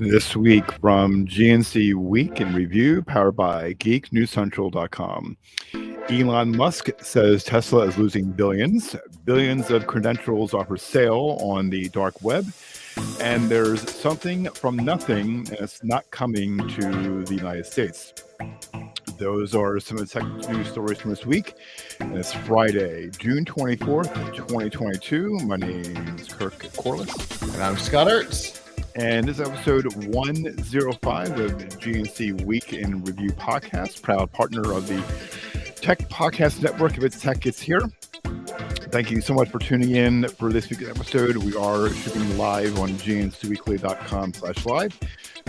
This week from GNC Week in Review, powered by GeekNewsCentral.com. Elon Musk says Tesla is losing billions. Billions of credentials are for sale on the dark web. And there's something from nothing, and it's not coming to the United States. Those are some of the tech news stories from this week. And it's Friday, June 24th, 2022. My name is Kirk Corliss. And I'm Scott Ertz. And this is episode 105 of the GNC Week in Review podcast, proud partner of the Tech Podcast Network. If it's tech, it's here. Thank you so much for tuning in for this week's episode. We are shipping live on gncweekly.com/live.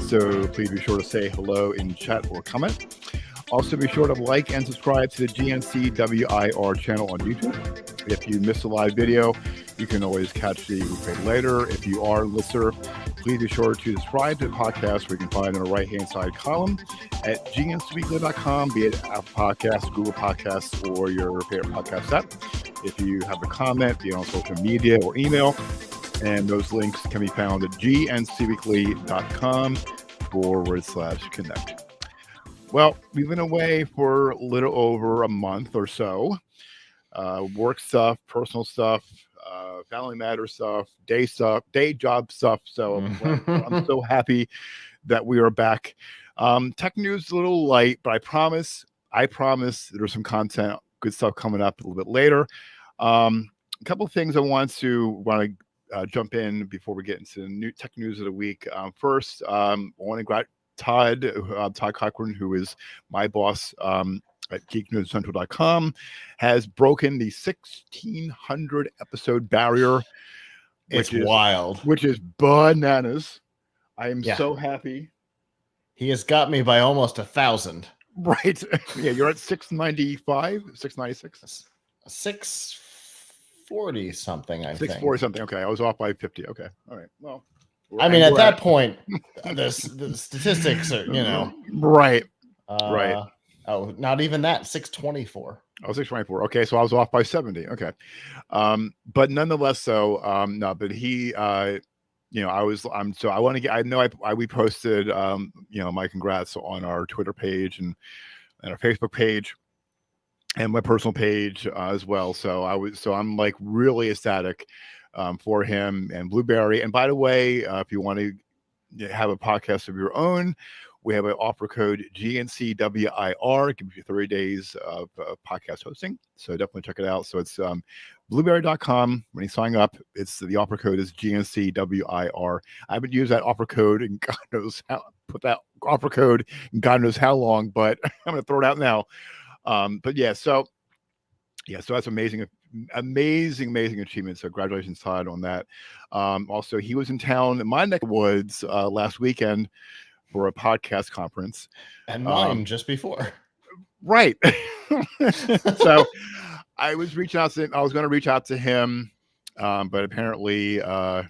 So please be sure to say hello in chat or comment. Also, be sure to like and subscribe to the GNC WIR channel on YouTube. If you missed a live video, you can always catch the replay later. If you are a listener, please be sure to subscribe to the podcast, where you can find on the right-hand side column at gnweekly.com, be it Apple Podcasts, Google Podcasts, or your favorite podcast app. If you have a comment, be it on social media or email, and those links can be found at gnweekly.com/connect. Well, we've been away for a little over a month or so. Work stuff, personal stuff, family matter stuff, day job stuff. So I'm so happy that we are back. Tech news is a little light, but I promise there's some content, good stuff coming up a little bit later. A couple of things I want to jump in before we get into the new tech news of the week. First, I want to Todd Cochran, who is my boss at GeekNewsCentral.com, has broken the 1,600 episode barrier. It's wild. Which is bananas. I am so happy. He has got me by almost 1,000. Right. Yeah, you're at 695, 696? 640 something, I think. 640 something. Okay, I was off by 50. Okay. All right. Well, I mean, at that point, the statistics are, right. Right. Oh, not even that. 624. Oh, 624. Okay, so I was off by 70. Okay. But nonetheless, but he, I want to get, we posted, my congrats on our Twitter page and our Facebook page and my personal page as well. So I'm like really ecstatic for him and Blueberry. And by the way, if you want to have a podcast of your own, we have an offer code GNCWIR. It gives you 30 days of podcast hosting. So definitely check it out. So it's blueberry.com. When you sign up, the offer code is GNCWIR. I haven't used that offer code and God knows how, put that offer code and God knows how long, but I'm going to throw it out now. So that's amazing achievement. So congratulations, Todd, on that. Also, he was in town in my neck of the woods last weekend for a podcast conference. And mine just before. Right. So I was going to reach out to him, but apparently they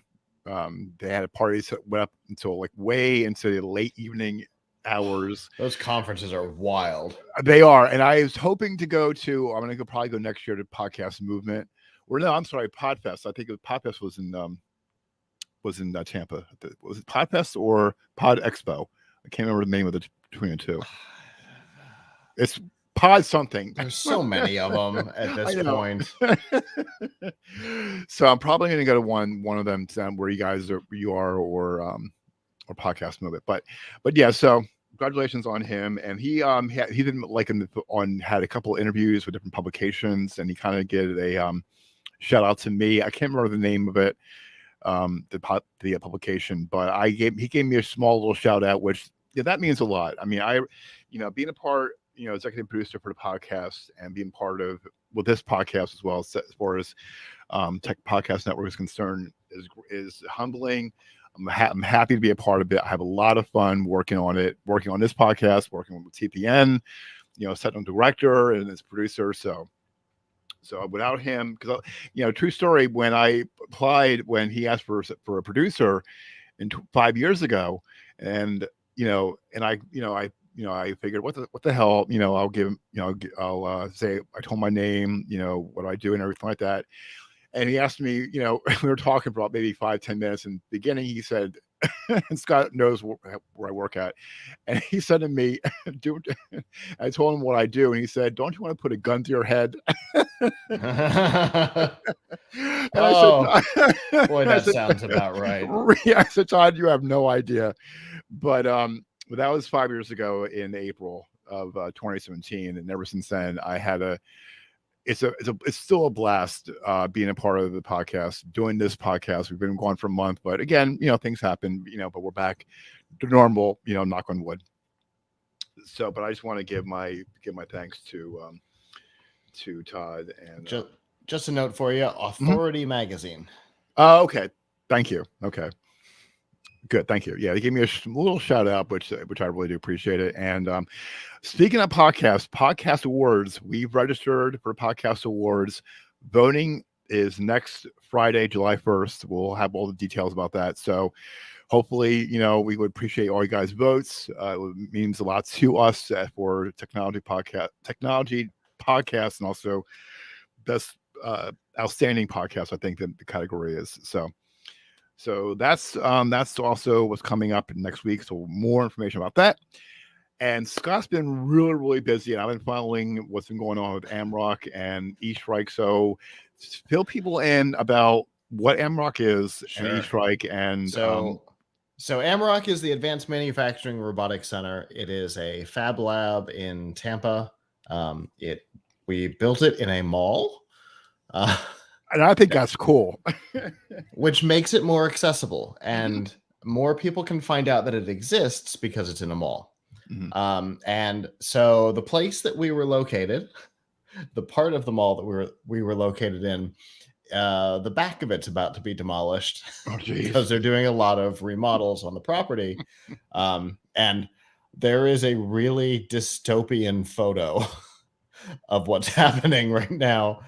had a party that went up until like way into the late evening hours. Those conferences are wild. They are. And I was hoping to I'm going to probably go next year to Podcast Movement. Podfest. I think Podfest was in Tampa. Was it Podfest or Pod Expo? I can't remember the name of between the two. It's Pod something. There's so many of them at this point. So I'm probably going to go to one of them where you are or Podcast Movement. But yeah, so congratulations on him. And he didn't had a couple of interviews with different publications, and he kind of did a shout out to me. I can't remember the name of it. The publication, but he gave me a small little shout out, which that means a lot. I mean, being a part, executive producer for the podcast and being part of this podcast as well, as far as Tech Podcast Network is concerned, is humbling. I'm happy to be a part of it. I have a lot of fun working on this podcast, working with TPN, setting director and as producer. So without him, because true story, when I applied, when he asked for a producer 5 years ago, and I figured what the hell, I'll give him, I'll say I told my name, what I do and everything like that. And he asked me, we were talking for about maybe 5-10 minutes. In the beginning, he said, and Scott knows where I work at. And he said to me, dude, I told him what I do. And he said, don't you want to put a gun to your head? And I said, Oh, boy, I that said, sounds about right. I said, Todd, you have no idea. But that was 5 years ago in April of 2017. And ever since then, I had it's still a blast being a part of the podcast, doing this podcast. We've been gone for a month, but again, things happen, but we're back to normal, knock on wood. So, but I just want to give my thanks to Todd and Just a note for you, Authority Magazine. Okay. Thank you. Okay. Good, thank you. Yeah, they gave me a little shout out, which I really do appreciate it. And speaking of podcast awards, we've registered for podcast awards. Voting is next Friday, July 1st. We'll have all the details about that. So hopefully, we would appreciate all you guys' votes. It means a lot to us for technology podcast, and also best outstanding podcast. I think the category is so that's also what's coming up next week. So more information about that. And Scott's been really, really busy, and I've been following what's been going on with AMROC and E-Strike. So fill people in about what AMROC is and E-Strike. And so AMROC is the Advanced Manufacturing Robotics Center. It is a fab lab in Tampa. We built it in a mall. And I think that's cool. Which makes it more accessible, and more people can find out that it exists because it's in a mall. Mm-hmm. And so the place that we were located, the part of the mall that we were located in, the back of it's about to be demolished because they're doing a lot of remodels on the property. And there is a really dystopian photo of what's happening right now.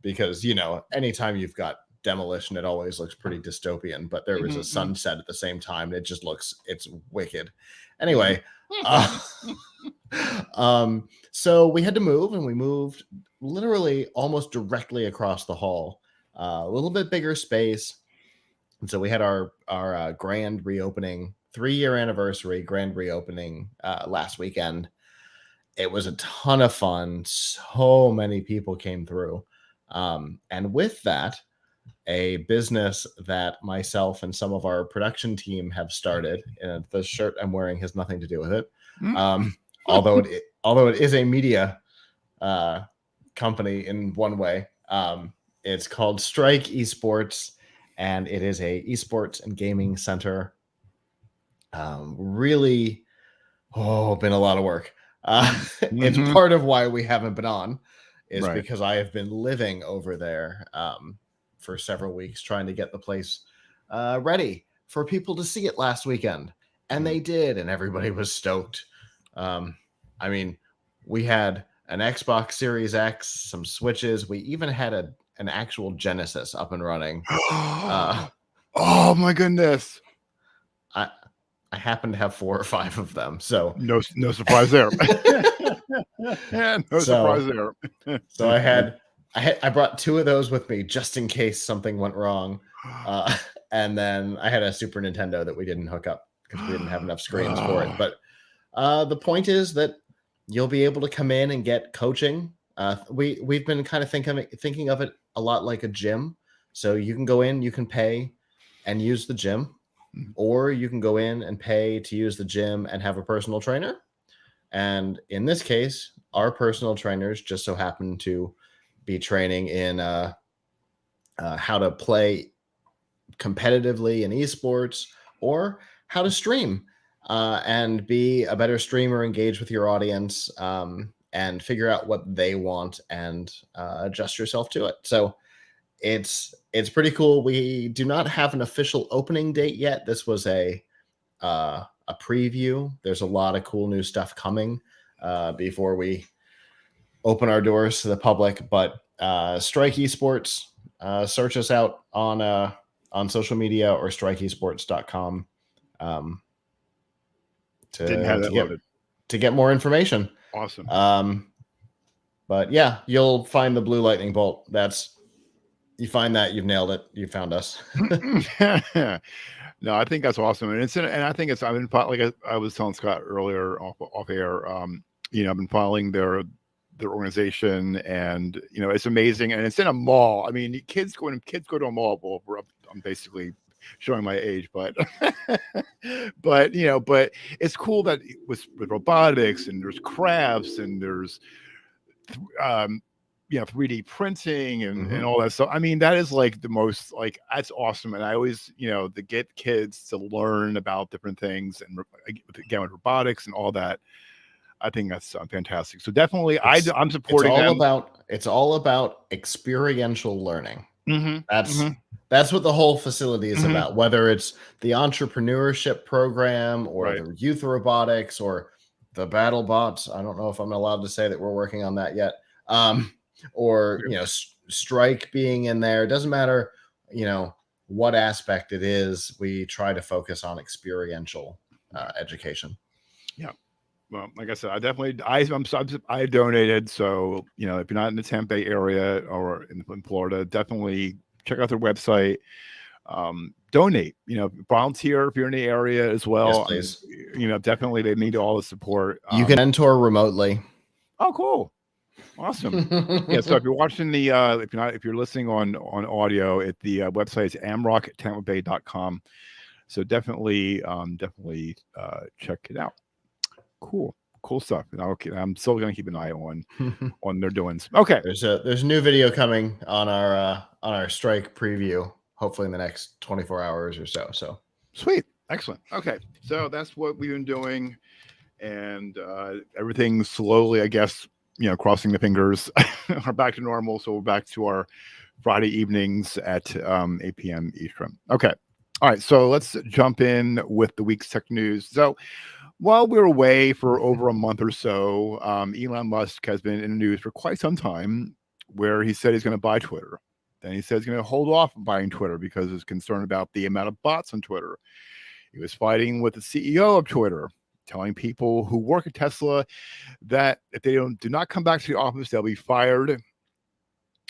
Because, anytime you've got demolition, it always looks pretty dystopian, but there was a sunset at the same time. And it just it's wicked. Anyway, so we had to move, and we moved literally almost directly across the hall, a little bit bigger space. And so we had our grand reopening, 3-year anniversary grand reopening last weekend. It was a ton of fun. So many people came through. And with that, a business that myself and some of our production team have started, and the shirt I'm wearing has nothing to do with it. Although it is a media company in one way. It's called Strike Esports, and it is a esports and gaming center. Really, been a lot of work. It's part of why we haven't been on, is because I have been living over there for several weeks trying to get the place ready for people to see it last weekend. And they did, and everybody was stoked. I mean, we had an Xbox Series X, some Switches. We even had an actual Genesis up and running. Oh my goodness. I happen to have 4 or 5 of them, so no surprise there. Surprise there. So I brought 2 of those with me just in case something went wrong, and then I had a Super Nintendo that we didn't hook up because we didn't have enough screens for it. But the point is that you'll be able to come in and get coaching. We've been kind of thinking of it a lot like a gym. So you can go in, you can pay and use the gym. Or you can go in and pay to use the gym and have a personal trainer. And in this case, our personal trainers just so happen to be training in how to play competitively in esports, or how to stream and be a better streamer, engage with your audience, and figure out what they want and adjust yourself to it. So it's pretty cool. We do not have an official opening date yet. This was a preview. There's a lot of cool new stuff coming before we open our doors to the public. But Strike Esports, search us out on social media or strikeesports.com to get more information. Awesome. But yeah, you'll find the blue lightning bolt. You find that, you've nailed it. You found us. No, I think that's awesome, and and I think it's I've been like I was telling Scott earlier off air. I've been following their organization, and it's amazing, and it's in a mall. I mean, kids go to a mall. Well, I'm basically showing my age, but but it's cool that with robotics and there's crafts and there's um 3D printing and Mhm. all that stuff. I mean, that is like the most like that's awesome. And I always, to get kids to learn about different things and again with robotics and all that, I think that's fantastic. So definitely, It's I'm it's supporting all them. about it's all about experiential learning. Hmm. That's Hmm. that's what the whole facility is Hmm. about, whether it's the entrepreneurship program or Right. the youth robotics or the battle bots. I don't know if I'm allowed to say that we're working on that yet. Um, or strike being in there. It doesn't matter, you know, what aspect it is. We try to focus on experiential Yeah. education. Yeah. Well, like I said, I donated. So if you're not in the Tampa Bay area or in Florida, definitely check out their website. Donate. Volunteer if you're in the area as Yes, well. I mean, please. definitely they need all the support. You can mentor remotely. Oh, cool, awesome. Yeah. So if you're watching if you're listening on audio, the website is amrocktampabay.com. So definitely check it out. Cool stuff. And I'm still gonna keep an eye on their doings. Okay. There's a new video coming on our strike preview, hopefully in the next 24 hours or so. So Sweet. Excellent. Okay. So that's what we've been doing. And everything's slowly, I guess, crossing the fingers, are back to normal. So we're back to our Friday evenings at 8 p.m. Eastern. Okay. All right. So let's jump in with the week's tech news. So while we're away for over a month or so, Elon Musk has been in the news for quite some time, where he said he's going to buy Twitter. Then he says he's going to hold off on buying Twitter because he's concerned about the amount of bots on Twitter. He was fighting with the CEO of Twitter, telling people who work at Tesla that if they do not come back to the office, they'll be fired.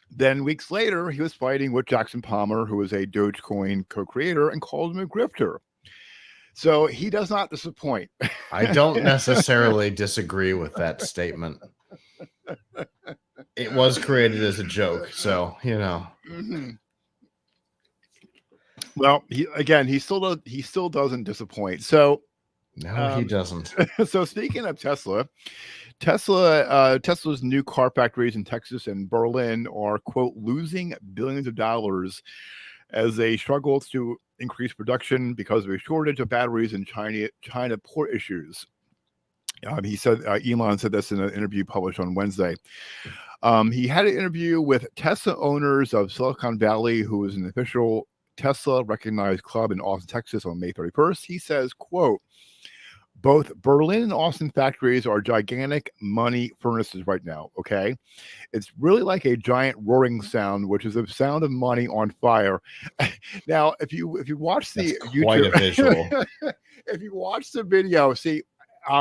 Then weeks later, he was fighting with Jackson Palmer, who was a Dogecoin co-creator, and called him a grifter. So he does not disappoint. I don't necessarily disagree with that statement. It was created as a joke, so Mm-hmm. Well, he still doesn't disappoint. So no, he doesn't. so speaking of Tesla's new car factories in Texas and Berlin are, quote, losing billions of dollars as they struggle to increase production because of a shortage of batteries and China port issues. He said Elon said this in an interview published on Wednesday. He had an interview with Tesla owners of Silicon Valley, who is an official Tesla recognized club in Austin, Texas, on May 31st. He says, quote, both Berlin and Austin factories are gigantic money furnaces right now. Okay. It's really like a giant roaring sound, which is the sound of money on fire. Now, if you watch That's the quite YouTube, a visual. if you watch the video, see,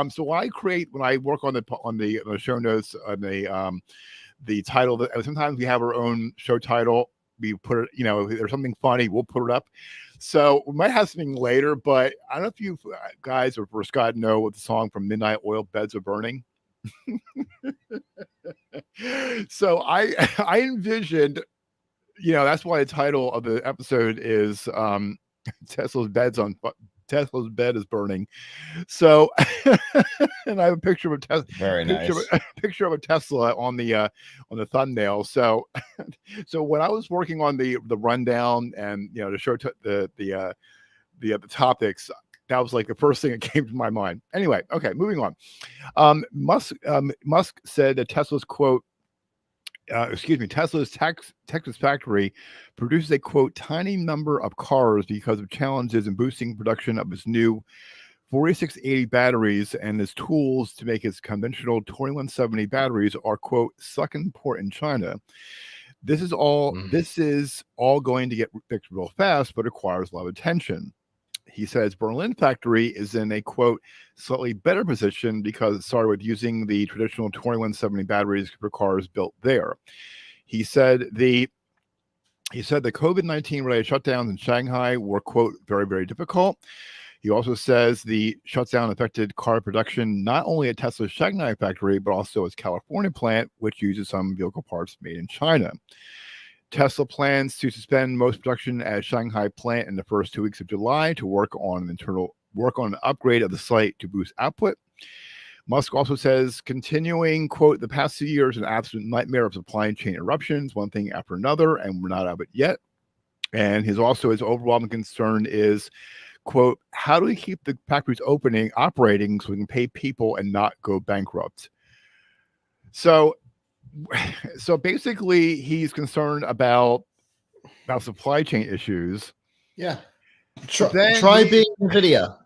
so when I work on the show notes on the title, that sometimes we have our own show title. We put it, if there's something funny, we'll put it up. So we might have something later, but I don't know if you guys or for Scott know what the song from Midnight Oil Beds Are Burning. So I envisioned, that's why the title of the episode is Tesla's Tesla's bed is burning. So, and I have a picture of a Tesla, Very nice. picture of a Tesla on the thumbnail. So, so when I was working on the rundown and to show the topics, that was like the first thing that came to my mind. Anyway, okay, moving on. Musk said that Tesla's quote. Tesla's Texas factory produces a, quote, tiny number of cars because of challenges in boosting production of its new 4680 batteries, and its tools to make its conventional 2170 batteries are, quote, stuck in port in China. This is all going to get fixed real fast, but requires a lot of attention. He says Berlin factory is in a, quote, slightly better position because it started with using the traditional 2170 batteries for cars built there. He said the He said the COVID-19 related shutdowns in Shanghai were, quote, very, very difficult. He also says the shutdown affected car production not only at Tesla's Shanghai factory, but also its California plant, which uses some vehicle parts made in China. Tesla plans to suspend most production at Shanghai plant in the first 2 weeks of July to work on an upgrade of the site to boost output. Musk also says, continuing, quote, the past 2 years, an absolute nightmare of supply chain interruptions, one thing after another, and we're not out of it yet. And his overwhelming concern is, quote, how do we keep the factories operating so we can pay people and not go bankrupt? So basically, he's concerned about supply chain issues. Yeah. Try being NVIDIA.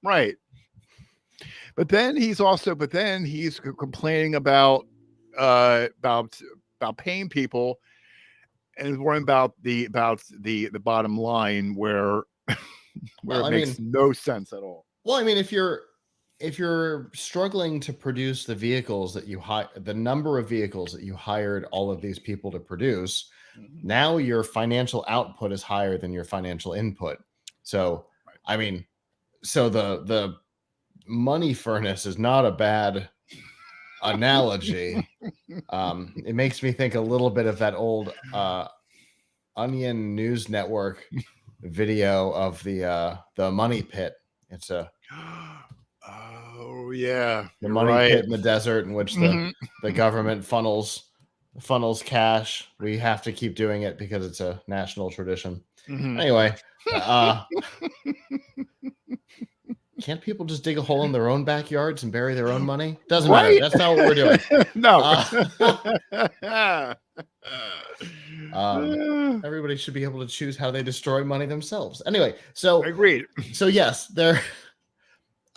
Right. But then he's complaining about paying people and worrying about the bottom line where it makes no sense at all. Well, I mean, if you're struggling to produce the vehicles that the number of vehicles that you hired all of these people to produce, now your financial output is higher than your financial input. So, right. I mean, so the money furnace is not a bad analogy. It makes me think a little bit of that old Onion News Network video of the money pit. It's the money pit in the desert in which the government funnels cash. We have to keep doing it because it's a national tradition. Anyway, can't people just dig a hole in their own backyards and bury their own money? Doesn't matter. That's not what we're doing. No. Everybody should be able to choose how they destroy money themselves. Anyway, so agreed. So yes,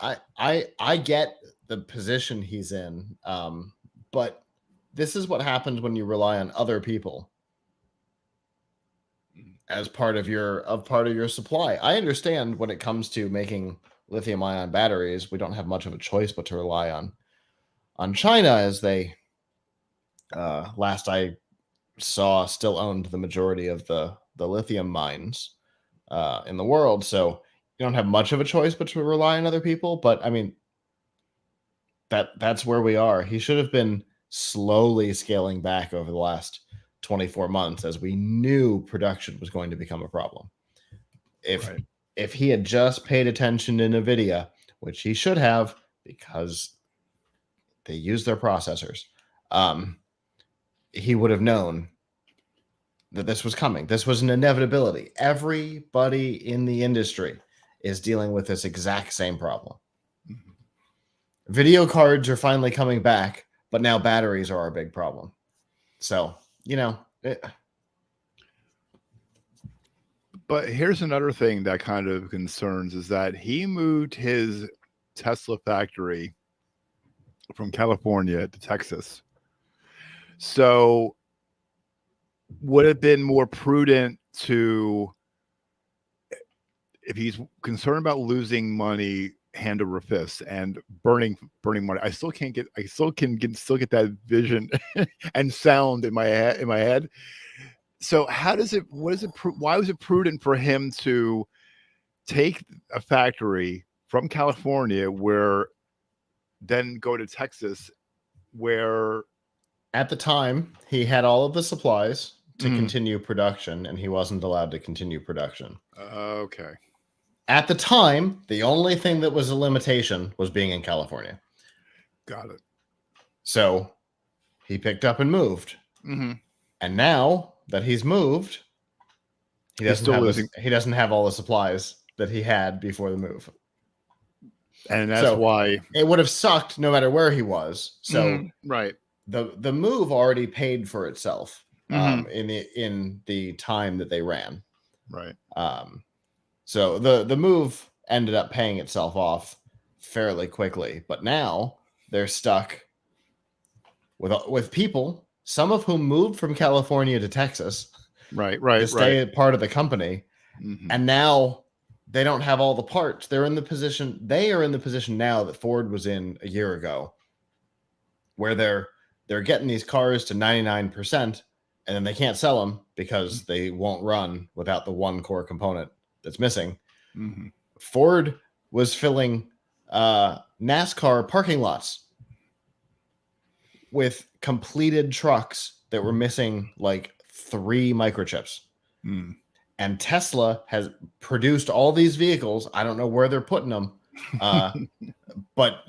I get the position he's in, but this is what happens when you rely on other people as part of your supply. I understand when it comes to making lithium-ion batteries, we don't have much of a choice but to rely on China, as they last I saw still owned the majority of the lithium mines in the world. So you don't have much of a choice but to rely on other people. But I mean, that's where we are. He should have been slowly scaling back over the last 24 months as we knew production was going to become a problem. If he had just paid attention to NVIDIA, which he should have because they use their processors, he would have known that this was coming. This was an inevitability. Everybody in the industry is dealing with this exact same problem. Video cards are finally coming back, but now batteries are our big problem. So, But here's another thing that kind of concerns is that he moved his Tesla factory from California to Texas. So would it have been more prudent to, if he's concerned about losing money hand over fist and burning money, I still can get that vision and sound in my head. So why was it prudent for him to take a factory from California then go to Texas, where at the time he had all of the supplies to continue production and he wasn't allowed to continue production. Okay. At the time, the only thing that was a limitation was being in California. Got it. So he picked up and moved. And now that he's moved, he doesn't have all the supplies that he had before the move. And that's why it would have sucked no matter where he was. So right. The move already paid for itself in the time that they ran. Right. So the move ended up paying itself off fairly quickly, but now they're stuck with people, some of whom moved from California to Texas, to stay part of the company, and now they don't have all the parts. They are in the position now that Ford was in a year ago, where they're getting these cars to 99%, and then they can't sell them because they won't run without the one core component that's missing. Mm-hmm. Ford was filling NASCAR parking lots with completed trucks that were missing like 3 microchips. Mm. And Tesla has produced all these vehicles. I don't know where they're putting them. But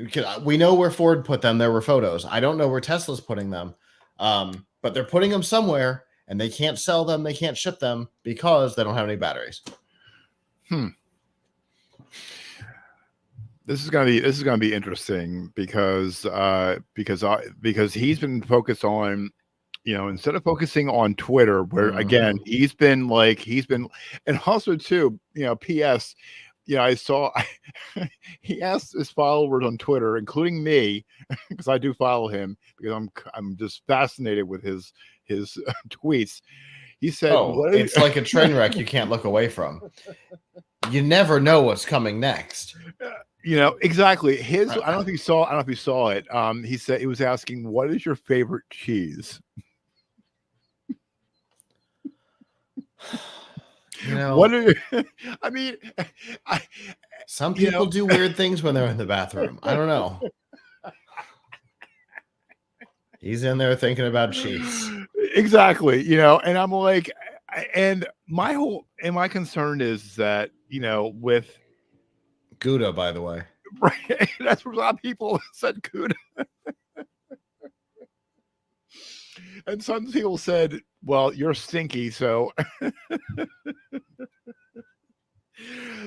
we know where Ford put them. There were photos. I don't know where Tesla's putting them. But they're putting them somewhere, and they can't sell them. They can't ship them because they don't have any batteries. This is gonna be interesting because he's been focused on, instead of focusing on Twitter, where again he's been, and also too, P.S. I saw he asked his followers on Twitter, including me, because I do follow him because I'm just fascinated with his tweets. He said, it's like a train wreck you can't look away from. You never know what's coming next. Exactly. I don't know if you saw it. He said, he was asking, what is your favorite cheese? What are I mean, some people do weird things when they're in the bathroom. I don't know. He's in there thinking about cheese. Exactly. And I'm like, and my concern is that, with Gouda, by the way. Right. That's what a lot of people said, Gouda. And some people said, well, you're stinky, so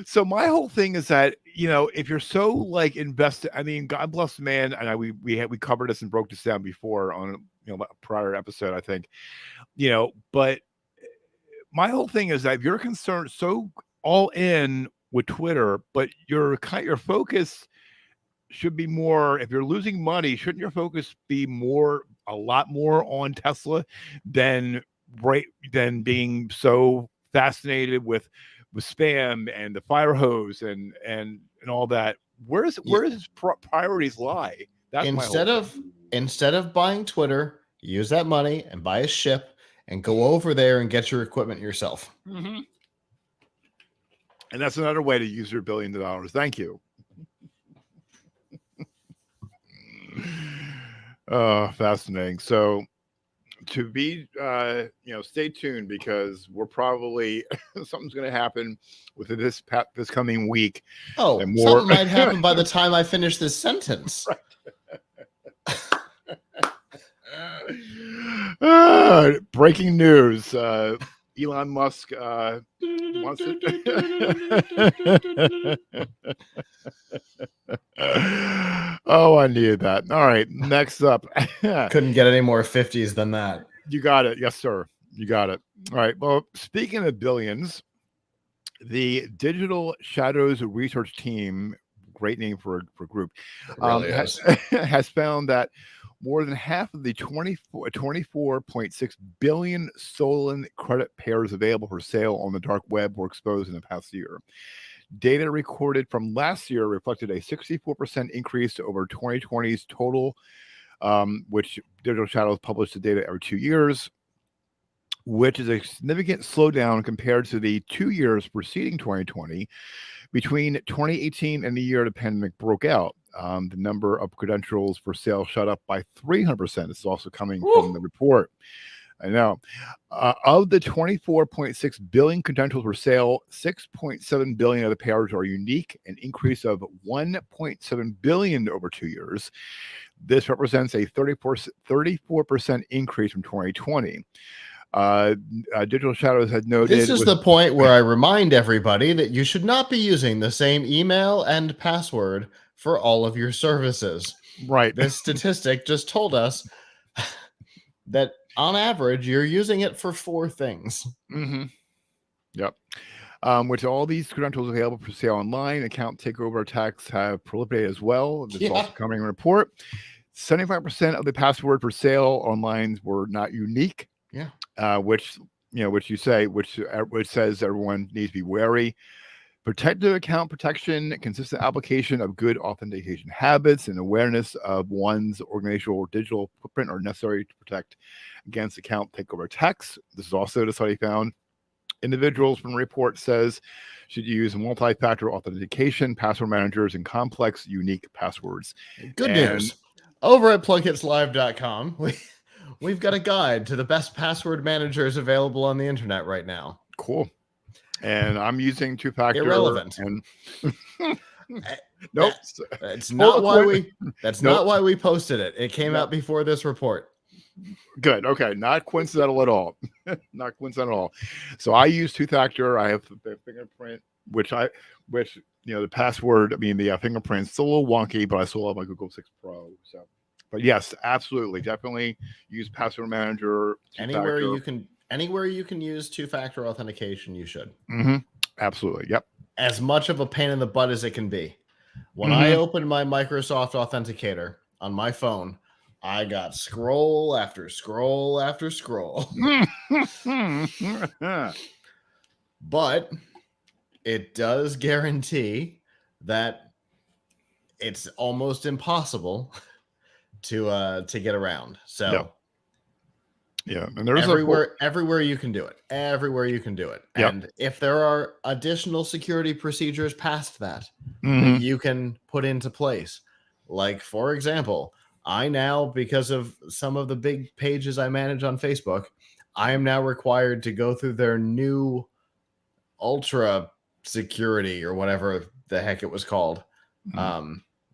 so my whole thing is that, if you're so invested, I mean, God bless the man, and we covered this and broke this down before on a prior episode, I think, but my whole thing is that if you're concerned so all in with Twitter, but your focus should be more, if you're losing money, shouldn't your focus be a lot more on Tesla than being so fascinated with spam and the fire hose and all that? Where does his priorities lie? That's instead of buying Twitter, use that money and buy a ship and go over there and get your equipment yourself. Mm-hmm. And that's another way to use your $1 billion. Thank you. Fascinating. So to be, stay tuned, because we're probably something's going to happen within this coming week. Oh, and more something might happen by the time I finish this sentence. Breaking news. Elon Musk wants it. Oh, I needed that. All right, next up. Couldn't get any more 50s than that. You got it. Yes, sir. You got it. All right. Well, speaking of billions, the Digital Shadows Research Team, great name for a group, really has found that more than half of the 24.6 billion stolen credit pairs available for sale on the dark web were exposed in the past year. Data recorded from last year reflected a 64% increase over 2020's total, which Digital Shadows published the data every 2 years, which is a significant slowdown compared to the 2 years preceding 2020. Between 2018 and the year the pandemic broke out, the number of credentials for sale shot up by 300%. This is also coming from the report. I know. Of the 24.6 billion credentials for sale, 6.7 billion of the pairs are unique, an increase of 1.7 billion over 2 years. This represents a 34% increase from 2020. Digital Shadows had noted. This is the point where I remind everybody that you should not be using the same email and password for all of your services. Right. This statistic just told us that on average, you're using it for 4 things. Mm-hmm. Yep. Which all these credentials available for sale online. Account takeover attacks have proliferated as well. This is also coming in a report. 75% of the password for sale online were not unique. Yeah. Which says everyone needs to be wary. Protective account protection, consistent application of good authentication habits, and awareness of one's organizational or digital footprint are necessary to protect against account takeover attacks. This is also the study found. Individuals from the report says should use multi-factor authentication, password managers, and complex, unique passwords. Good news. Over at plughitslive.com, we've got a guide to the best password managers available on the internet right now. Cool. And I'm using two-factor. Irrelevant. And nope. That's not why we posted it. It came out before this report. Good. Okay. Not coincidental at all. Not coincidental at all. So I use two-factor. I have the fingerprint, which the password, the fingerprint's a little wonky, but I still have my Google 6 Pro. So, but yes, absolutely. Definitely use password manager. Anywhere you can use two-factor authentication, you should. Mm-hmm. Absolutely. Yep. As much of a pain in the butt as it can be. When I opened my Microsoft Authenticator on my phone, I got scroll after scroll after scroll. But it does guarantee that it's almost impossible to get around. So yeah, and there's everywhere you can do it. Everywhere you can do it. Yep. And if there are additional security procedures past that you can put into place, like for example, I now, because of some of the big pages I manage on Facebook, I am now required to go through their new ultra security or whatever the heck it was called.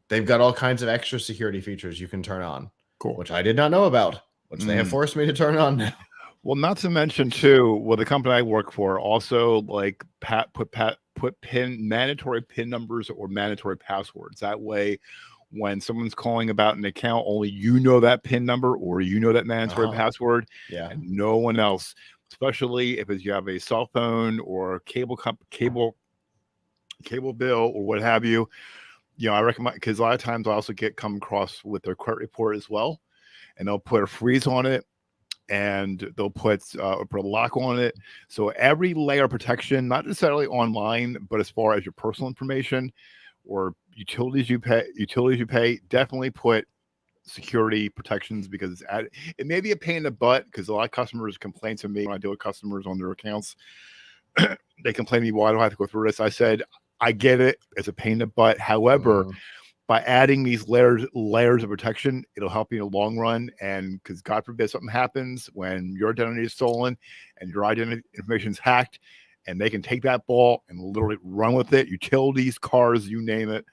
They've got all kinds of extra security features you can turn on, which I did not know about, which they have forced me to turn on now. Well, not to mention too, the company I work for also like put mandatory PIN numbers or mandatory passwords. That way, when someone's calling about an account, only you know that PIN number or you know that mandatory password, and no one else. Especially if you have a cell phone or cable bill or what have you. I recommend, because a lot of times I also come across with their credit report as well, and they'll put a freeze on it, and they'll put a lock on it. So every layer of protection, not necessarily online, but as far as your personal information or utilities you pay, definitely put security protections, because it may be a pain in the butt, because a lot of customers complain to me when I deal with customers on their accounts. They complain to me, why do I have to go through this? I said, I get it. It's a pain in the butt. However, by adding these layers of protection, it'll help you in the long run. And because God forbid something happens when your identity is stolen and your identity information is hacked, and they can take that ball and literally run with it. Utilities, cars, you name it.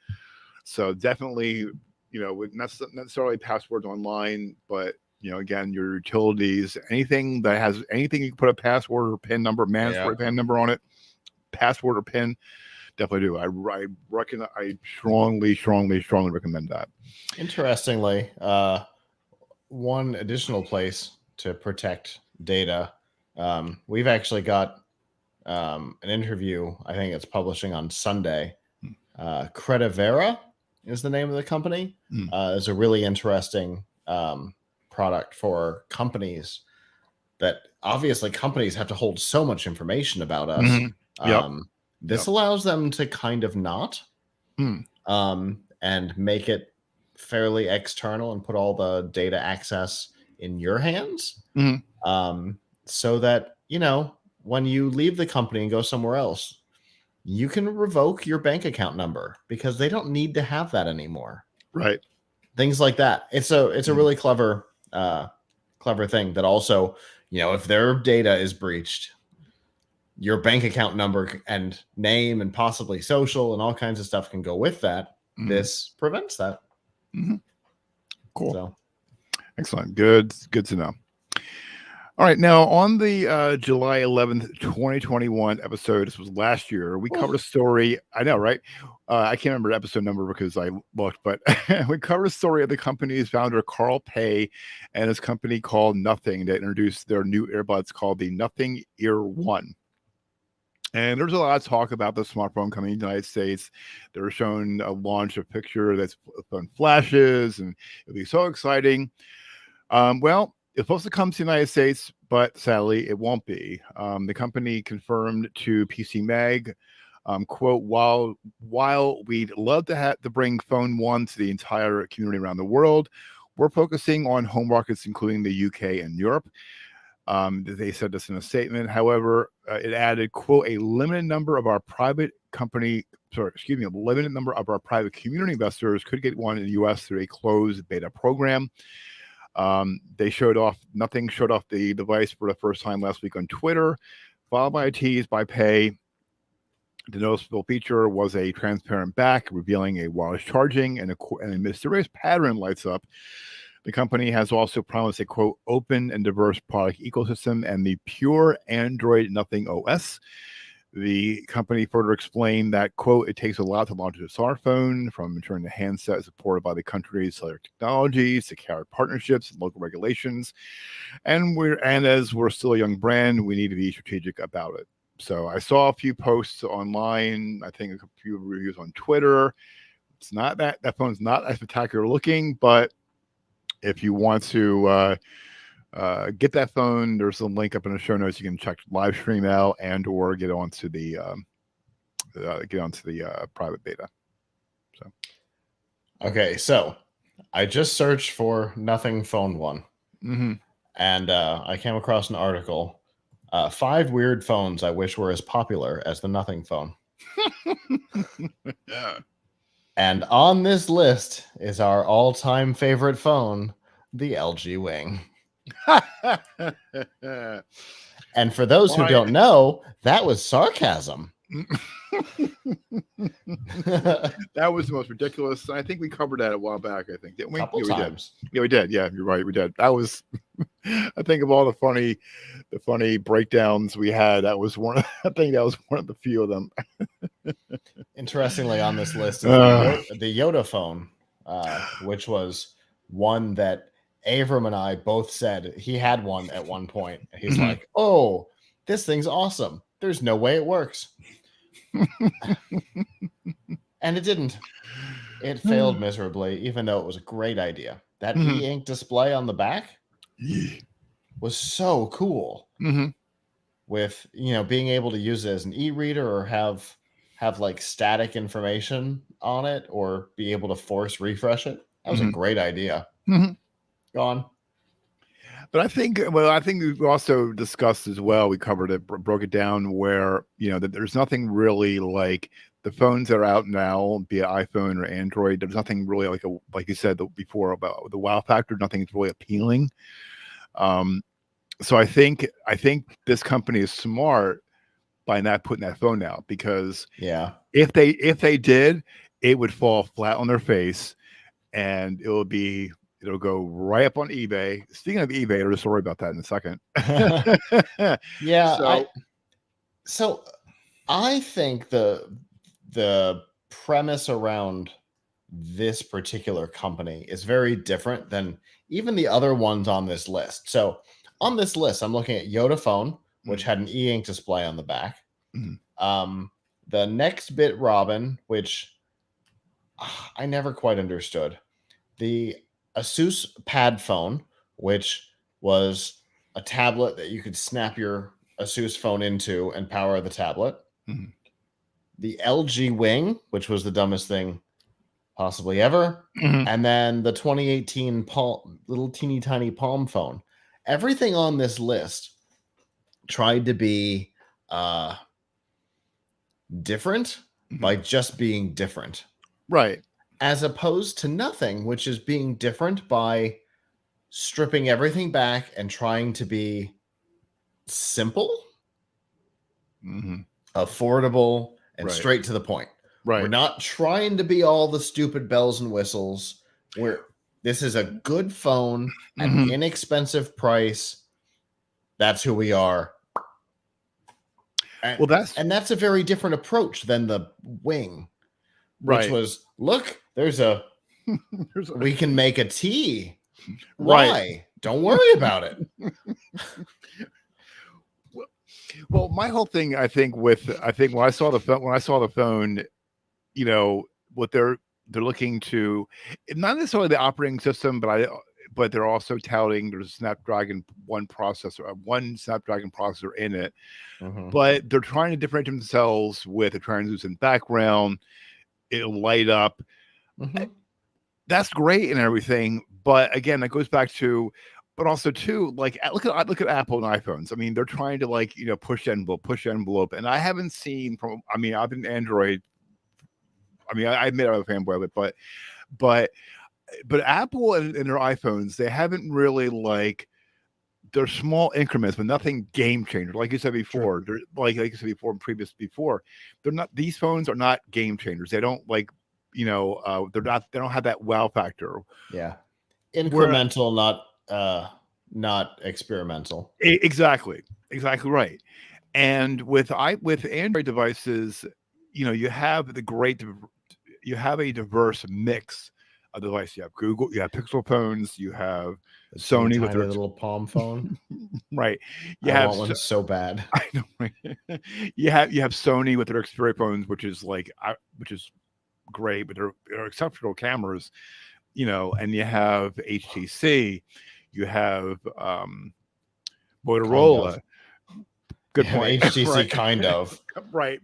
So definitely, with not necessarily passwords online, but again, your utilities, anything you can put a password or PIN number, mandatory PIN number on it, password or PIN, definitely do. I strongly recommend that. Interestingly, one additional place to protect data, we've actually got an interview. I think it's publishing on Sunday. Credivera is the name of the company. It's a really interesting product for companies that obviously companies have to hold so much information about us. This allows them to kind of not and make it fairly external and put all the data access in your hands, so that when you leave the company and go somewhere else, you can revoke your bank account number because they don't need to have that anymore. Right. Things like that. It's a really clever thing that also, if their data is breached, your bank account number and name and possibly social and all kinds of stuff can go with that. This prevents that. Cool. So. Excellent. Good to know. All right. Now, on the July 11th, 2021 episode, this was last year, we covered a story. I know, right? I can't remember the episode number because I looked, but we covered a story of the company's founder, Carl Pei, and his company called Nothing that introduced their new earbuds called the Nothing Ear One. And there's a lot of talk about the smartphone coming to the United States. They were showing a launch of picture that's on flashes, and it'll be so exciting. Well, it's supposed to come to the United States, but sadly, it won't be. The company confirmed to PC Mag Quote, while we'd love to bring Phone 1 to the entire community around the world, we're focusing on home markets, including the UK and Europe. They said this in a statement. However, it added, quote, a limited number of our private community investors could get one in the US through a closed beta program. Nothing showed off the device for the first time last week on Twitter, followed by a tease by pay. The noticeable feature was a transparent back revealing a wireless charging, and a mysterious pattern lights up. The company has also promised a, quote, open and diverse product ecosystem and the pure Android Nothing OS. The company further explained that, quote, it takes a lot to launch a smartphone, from ensuring the handset is supported by the country's cellular technologies to carry partnerships and local regulations. And as we're still a young brand, we need to be strategic about it. So I saw a few posts online, I think a few reviews on Twitter. It's not that phone's not as spectacular looking, but if you want to get that phone, there's a link up in the show notes. You can check live stream out and or get onto the private beta. So okay, so I just searched for Nothing Phone 1, and I came across an article. 5 weird phones I wish were as popular as the Nothing phone. Yeah. And on this list is our all-time favorite phone, the LG Wing. And for those who don't know, that was sarcasm. That was the most ridiculous. I think we covered that a while back. I think, didn't we? Couple times. Yeah, we did. Yeah, you're right. We did. That was. I think of all the funny breakdowns we had. That was one. I think that was one of the few of them. Interestingly, on this list is the Yoda phone, which was one that Avram and I both said he had one at one point. He's like, "Oh, this thing's awesome. There's no way it works." And it didn't. It failed miserably, even though it was a great idea. That e-ink display on the back was so cool. With, being able to use it as an e-reader or have like static information on it, or be able to force refresh it. That was a great idea. Gone. But I think we also discussed as well, we covered it, broke it down where, that there's nothing really like the phones that are out now, be it iPhone or Android. There's nothing really like you said before about the wow factor. Nothing's really appealing. So I think this company is smart by not putting that phone out, because if they did, it would fall flat on their face, and it'll go right up on eBay. Speaking of eBay, I'll just worry about that in a second. Yeah. So I think the premise around this particular company is very different than even the other ones on this list. So on this list, I'm looking at Yoda phone, which had an e-ink display on the back. The Next Bit Robin, which I never quite understood. The Asus Pad phone, which was a tablet that you could snap your Asus phone into and power the tablet. The LG Wing, which was the dumbest thing possibly ever. And then the 2018 little teeny tiny Palm phone. Everything on this list tried to be different by just being different. Right. As opposed to Nothing, which is being different by stripping everything back and trying to be simple, affordable, and straight to the point. Right. We're not trying to be all the stupid bells and whistles. This is a good phone at an inexpensive price. That's who we are. And, that's a very different approach than the Wing, which was, look, we can make a tea. Why? Right. Don't worry about it. Well, my whole thing, I think when I saw the phone, what they're looking to, not necessarily the operating system, but they're also touting there's a Snapdragon one Snapdragon processor in it, but they're trying to differentiate themselves with a translucent background. It'll light up. That's great and everything, but again, that goes back to, but also too, like look at Apple and iPhones. I mean, they're trying to like push envelope, and I haven't seen from. I mean, I've been Android. I mean, I admit I'm a fanboy of it, but Apple and their iPhones, they haven't really like. They're small increments, but nothing game changer. Like you said before, they're like you said before, they're not. These phones are not game changers. They don't like. They're not. They don't have that wow factor. Yeah, incremental, not experimental. Exactly right. And with Android devices, you have a diverse mix of devices. You have Google, you have Pixel phones, you have Sony with their little Palm phone. Right. I want one so bad. I know. Right? you have Sony with their Xperia phones, which is great, but they're exceptional cameras. And you have HTC, you have Motorola. Good point. HTC right. kind of. Right.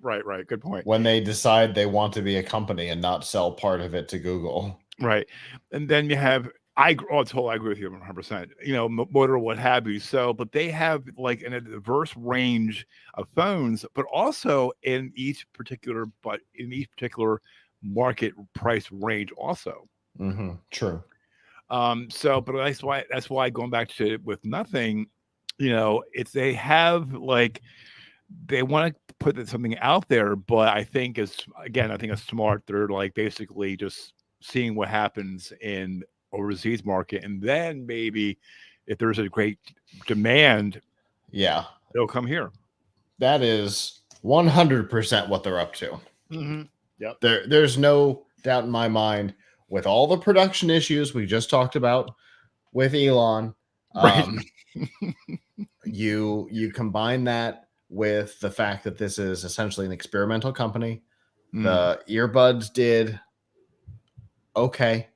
Good point. When they decide they want to be a company and not sell part of it to Google. Right. And then you have, I agree with you 100%, Motorola, what have you. So, but they have like a diverse range of phones, but also in each particular market price range also. True. So, but that's why going back to with nothing, it's they want to put something out there, but I think it's smart. They're like basically just seeing what happens in overseas market, and then maybe if there's a great demand, they'll come here. That is 100% what they're up to. Yep. There's no doubt in my mind, with all the production issues we just talked about with Elon, you combine that with the fact that this is essentially an experimental company. The earbuds did okay.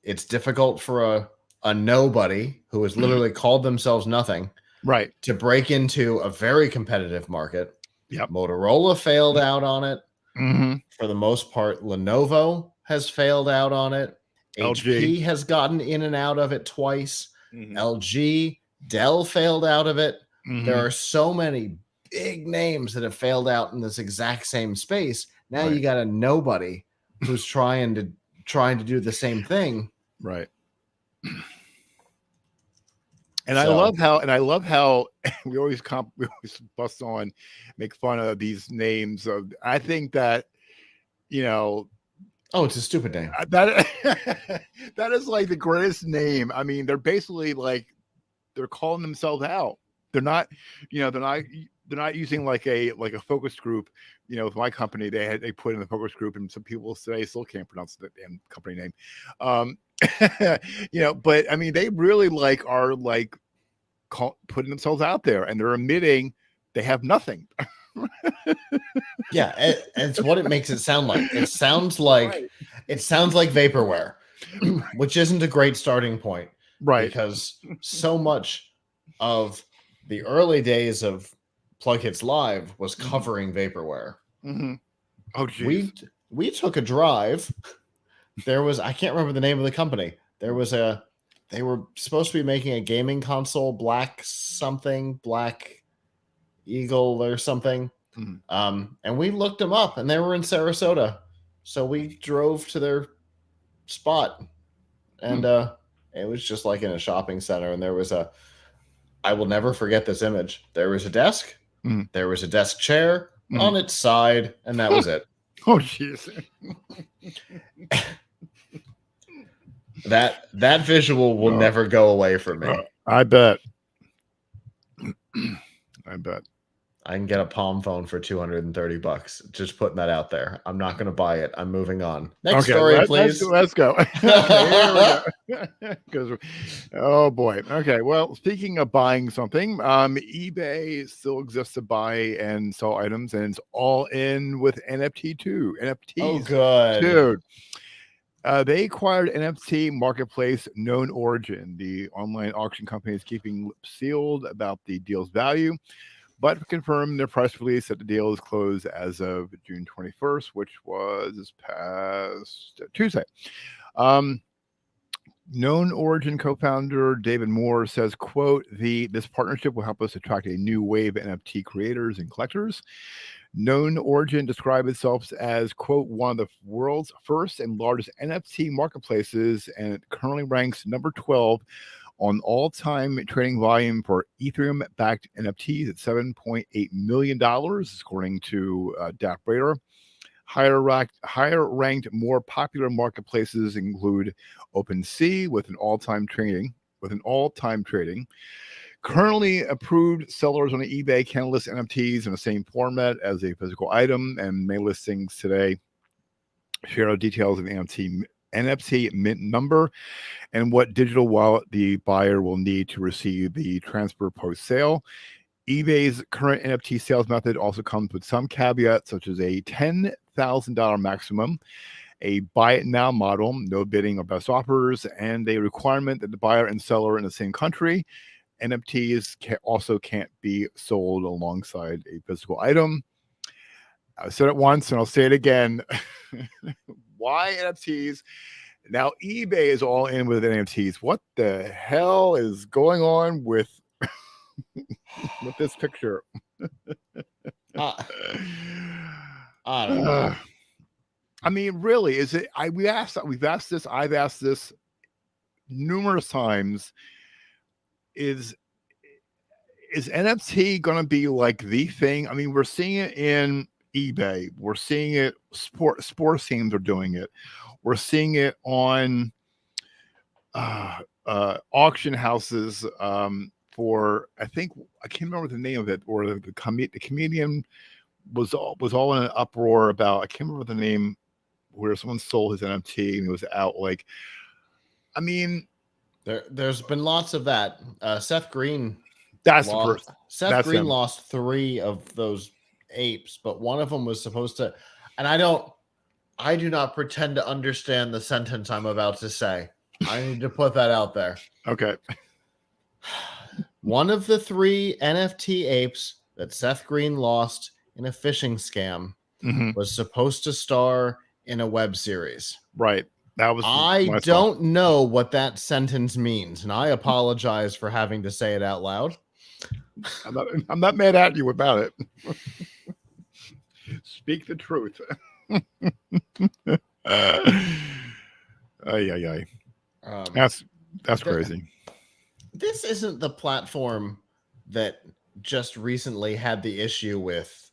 It's difficult for a nobody who has literally called themselves nothing, right, to break into a very competitive market. Yep. Motorola failed out on it. For the most part, Lenovo has failed out on it. HP has gotten in and out of it twice. LG, Dell failed out of it. There are so many big names that have failed out in this exact same space. Now you got a nobody who's trying to do the same thing. Right. And I love how we always bust on, make fun of these names. I think that, it's a stupid name. That is like the greatest name. I mean, they're basically like, they're calling themselves out. They're not using like a focus group. With my company, they put in the focus group, and some people say still can't pronounce the damn company name. But I mean, they really are putting themselves out there, and they're admitting they have nothing. Yeah, it's what it makes it sound like. It sounds like vaporware, which isn't a great starting point, right? Because so much of the early days of Plug Hits Live was covering vaporware. Oh, geez. We took a drive. There was, I can't remember the name of the company. They were supposed to be making a gaming console, Black Eagle or something. And we looked them up, and they were in Sarasota. So we drove to their spot, and it was just like in a shopping center. And there was I will never forget this image. There was a desk, there was a desk chair on its side, and that was it. Oh, jeez. That visual will never go away from me. I bet. I can get a Palm phone for $230. Just putting that out there. I'm not going to buy it. I'm moving on. Next story, please. Let's go. Okay, here we go. Oh boy. Okay. Well, speaking of buying something, eBay still exists to buy and sell items, and it's all in with NFT too. NFTs. Oh, good, dude. They acquired NFT marketplace Known Origin. The online auction company is keeping lips sealed about the deal's value, but confirmed in their press release that the deal is closed as of June 21st, which was this past Tuesday. Known Origin co-founder David Moore says, quote, this partnership will help us attract a new wave of NFT creators and collectors. Known Origin describes itself as, quote, one of the world's first and largest NFT marketplaces, and it currently ranks number 12 on all-time trading volume for Ethereum-backed NFTs at $7.8 million, according to DAppRadar. Higher ranked, more popular marketplaces include OpenSea with an all-time trading. Currently approved sellers on eBay can list NFTs in the same format as a physical item, and May listings today share details of the NFT mint number and what digital wallet the buyer will need to receive the transfer post-sale. eBay's current NFT sales method also comes with some caveats, such as a $10,000 maximum, a buy it now model, no bidding or best offers, and a requirement that the buyer and seller in the same country. NFTs also can't be sold alongside a physical item. I said it once and I'll say it again. Why NFTs? Now eBay is all in with NFTs. What the hell is going on with this picture? I don't know. I mean, really, is it? I've asked this numerous times. Is NFT going to be like the thing? I mean, we're seeing it in eBay. We're seeing it. Sports teams are doing it. We're seeing it on auction houses. For I think I can't remember the name of it, or the comedian was all in an uproar about. I can't remember the name, where someone sold his NFT and it was out. Like, I mean, there's been lots of that. Seth Green. That's the first. Seth Green lost 3 of those apes, but one of them was supposed to. And I do not pretend to understand the sentence I'm about to say. I need to put that out there. Okay. One of the 3 NFT apes that Seth Green lost in a phishing scam was supposed to star in a web series. Right. That was. I don't know what that sentence means, and I apologize for having to say it out loud. I'm not mad at you about it. Speak the truth. That's crazy. This isn't the platform that just recently had the issue with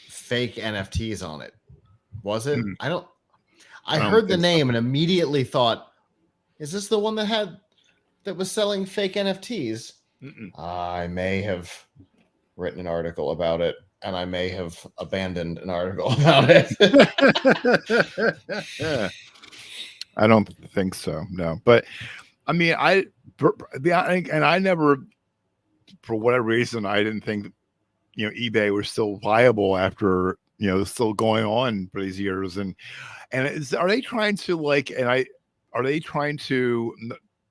fake NFTs on it, was it? I heard the name and immediately thought, is this the one that was selling fake NFTs? I may have written an article about it, and I may have abandoned an article about it. I don't think so. No, but I mean, I never, for whatever reason, I didn't think, eBay was still viable after, still going on for these years. And are they trying to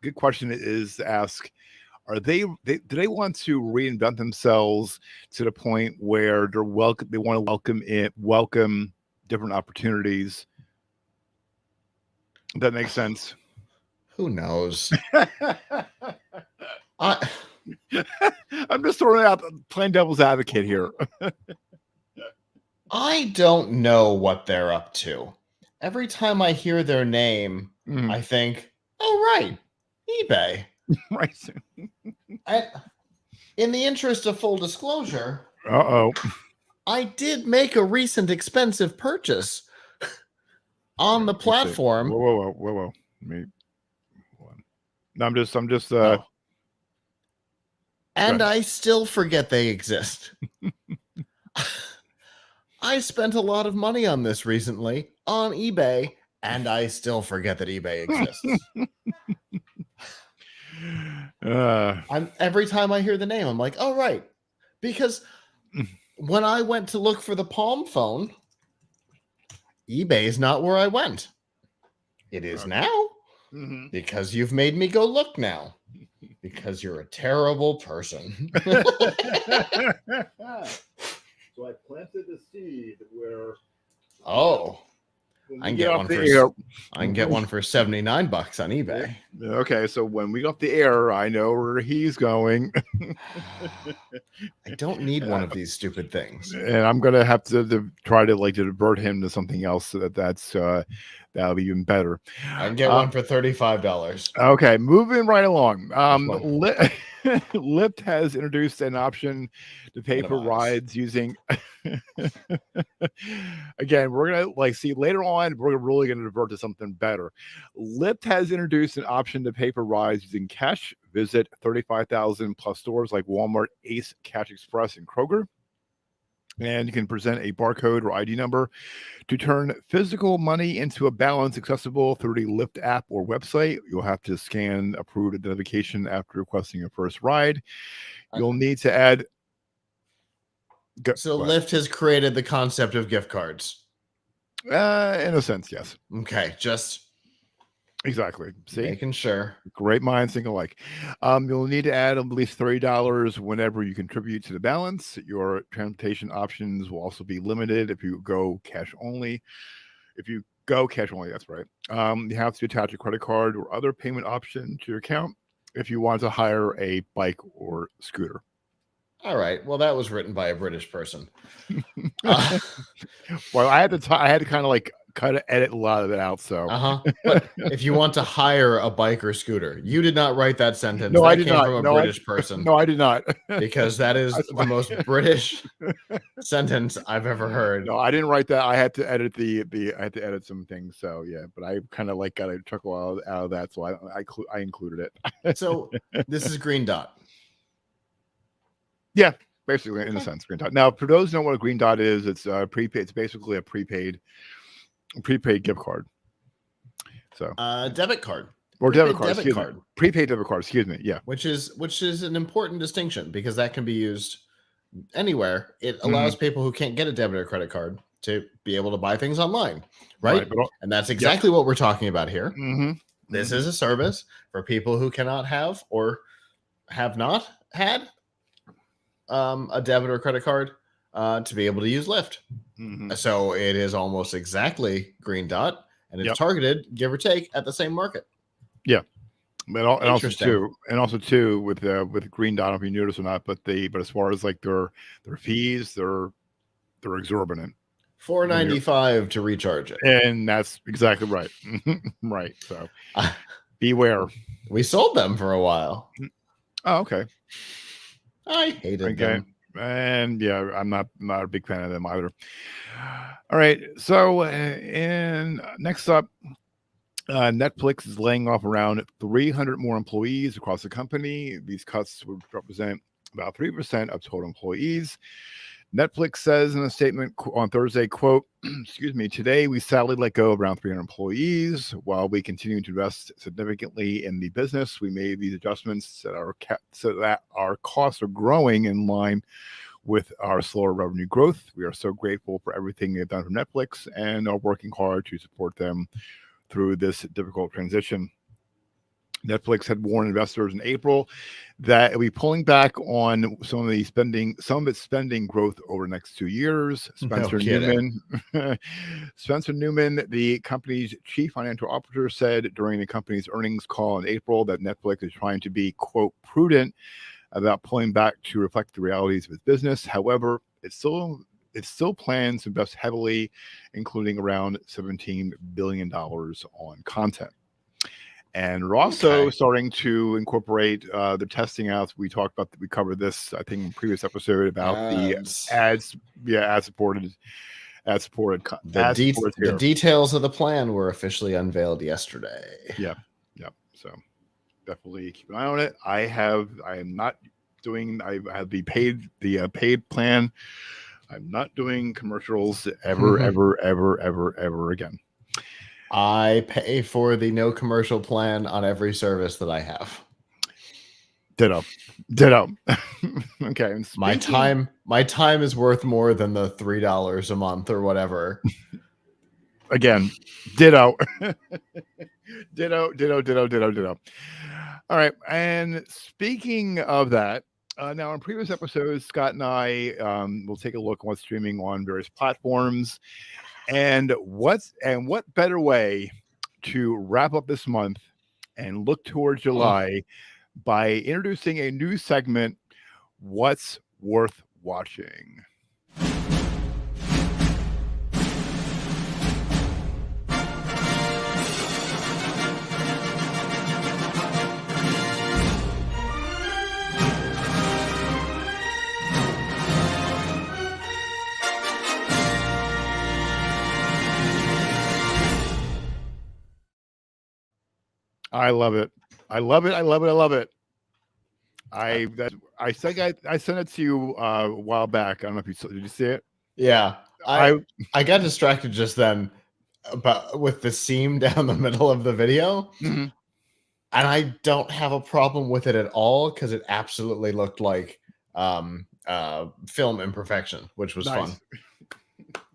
good question is to ask, do they want to reinvent themselves to the point where they want to welcome different opportunities? That makes sense. Who knows? I'm just throwing out, playing devil's advocate here. I don't know what they're up to. Every time I hear their name, I think, oh, right, eBay. Right. In the interest of full disclosure, I did make a recent expensive purchase on the platform. Whoa. No, I'm just. And I still forget they exist. I spent a lot of money on this recently on eBay, and I still forget that eBay exists. Every time I hear the name, I'm like, oh, right. Because when I went to look for the Palm phone, eBay is not where I went. It is Okay. now Mhm. because you've made me go look now because you're a terrible person. So I planted the seed where Oh, when I we can get get off one the for air. I can get one for $79 on eBay. Okay, so when we get off the air, I know where he's going. I don't need one of these stupid things. And I'm gonna have to try to divert him to something else so that'll be even better. I can get one for $35. Okay, moving right along. One. Lyft has introduced an option to pay for Minimize. rides using. Again, we're gonna see later on. We're really gonna divert to something better. Lyft has introduced an option to pay for rides using cash. Visit 35,000 plus stores like Walmart, Ace, Cash Express, and Kroger. And you can present a barcode or ID number to turn physical money into a balance accessible through the Lyft app or website. You'll have to scan approved identification after requesting your first ride. You'll need to add. So Lyft has created the concept of gift cards. In a sense, yes. Okay, just exactly. See, making sure. Great minds think alike. You'll need to add at least $30 whenever you contribute to the balance. Your transportation options will also be limited if you go cash only. If you go cash only, that's right. You have to attach a credit card or other payment option to your account if you want to hire a bike or scooter. All right. Well, that was written by a British person. Well, I had to kind of edit a lot of it out. So, but if you want to hire a bike or scooter, you did not write that sentence. No, that I did came not. from a British person. No, I did not. Because that is the most British sentence I've ever heard. No, I didn't write that. I had to edit I had to edit some things. So yeah, but I kind of got a chuckle out of that. So I included it. So this is Green Dot. Yeah, basically in a sense, Green Dot. Now, for those who know what a Green Dot is, it's prepaid. It's basically a prepaid gift card. So debit card. Or debit card. Prepaid debit card, excuse me. Yeah. Which is an important distinction because that can be used anywhere. It allows people who can't get a debit or credit card to be able to buy things online. Right. And that's exactly what we're talking about here. This is a service for people who cannot have or have not had a debit or credit card to be able to use Lyft. So it is almost exactly Green Dot, and it's targeted, give or take, at the same market. Yeah, and also too with Green Dot, I don't know if you notice or not, but as far as their fees, they're exorbitant. $4.95 to recharge it, and that's exactly right. Right. So beware. We sold them for a while. Oh, okay. I hated them. And yeah, I'm not a big fan of them either. All right. So, and next up, Netflix is laying off around 300 more employees across the company. These cuts would represent about 3% of total employees. Netflix says in a statement on Thursday, quote, excuse me, today we sadly let go of around 300 employees. While we continue to invest significantly in the business, we made these adjustments so that our costs are growing in line with our slower revenue growth. We are so grateful for everything they've done for Netflix and are working hard to support them through this difficult transition. Netflix had warned investors in April that it'll be pulling back on some of its spending growth over the next 2 years. Spencer Newman, the company's chief financial officer, said during the company's earnings call in April that Netflix is trying to be, quote, prudent about pulling back to reflect the realities of its business. However, it still plans to invest heavily, including around $17 billion on content. And we're also starting to incorporate the testing out. We covered this, I think, in a previous episode about the ads. Yeah, ad supported. The details of the plan were officially unveiled yesterday. Yeah. So definitely keep an eye on it. I have the paid plan. I'm not doing commercials ever again. I pay for the no commercial plan on every service that I have. Ditto. Okay. My time is worth more than the $3 a month or whatever. Again, ditto. Ditto. All right. And speaking of that, now in previous episodes, Scott and I will take a look at what's streaming on various platforms, and what better way to wrap up this month and look towards July by introducing a new segment, What's Worth Watching. I love it. I love it. I think I sent it to you a while back. I don't know if you saw. Did you see it? Yeah, I got distracted just then, but with the seam down the middle of the video, Mhm. and I don't have a problem with it at all because it absolutely looked like film imperfection, which was fun.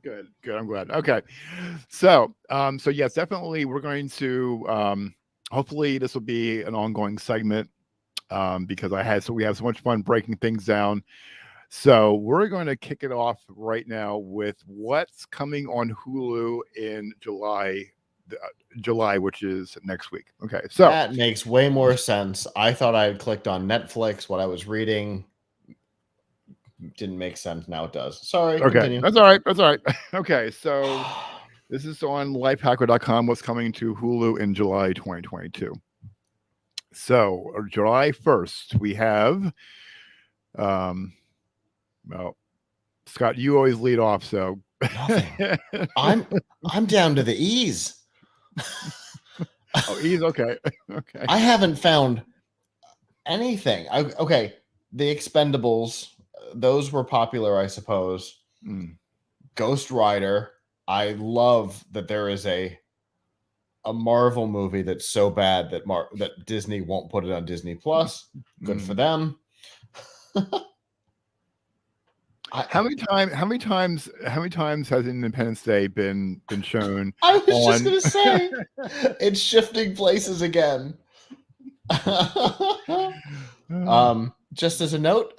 Good. I'm glad. Okay, so yes, definitely we're going to hopefully this will be an ongoing segment because we have so much fun breaking things down. So we're going to kick it off right now with what's coming on Hulu in July, which is next week. Okay, so that makes way more sense. I thought I had clicked on Netflix. What I was reading didn't make sense. Now it does. Sorry. Okay, Continue. that's all right. Okay, so this is on lifehacker.com. What's coming to Hulu in July 2022? So July 1st, we have well, Scott, you always lead off, so Nothing. I'm down to the E's. Oh, E's okay. Okay. I haven't found anything. Okay, the Expendables, those were popular, I suppose. Ghost Rider. I love that there is a Marvel movie that's so bad that Disney won't put it on Disney Plus. Good for them. How many times has Independence Day been shown? I was just gonna say it's shifting places again. Just as a note,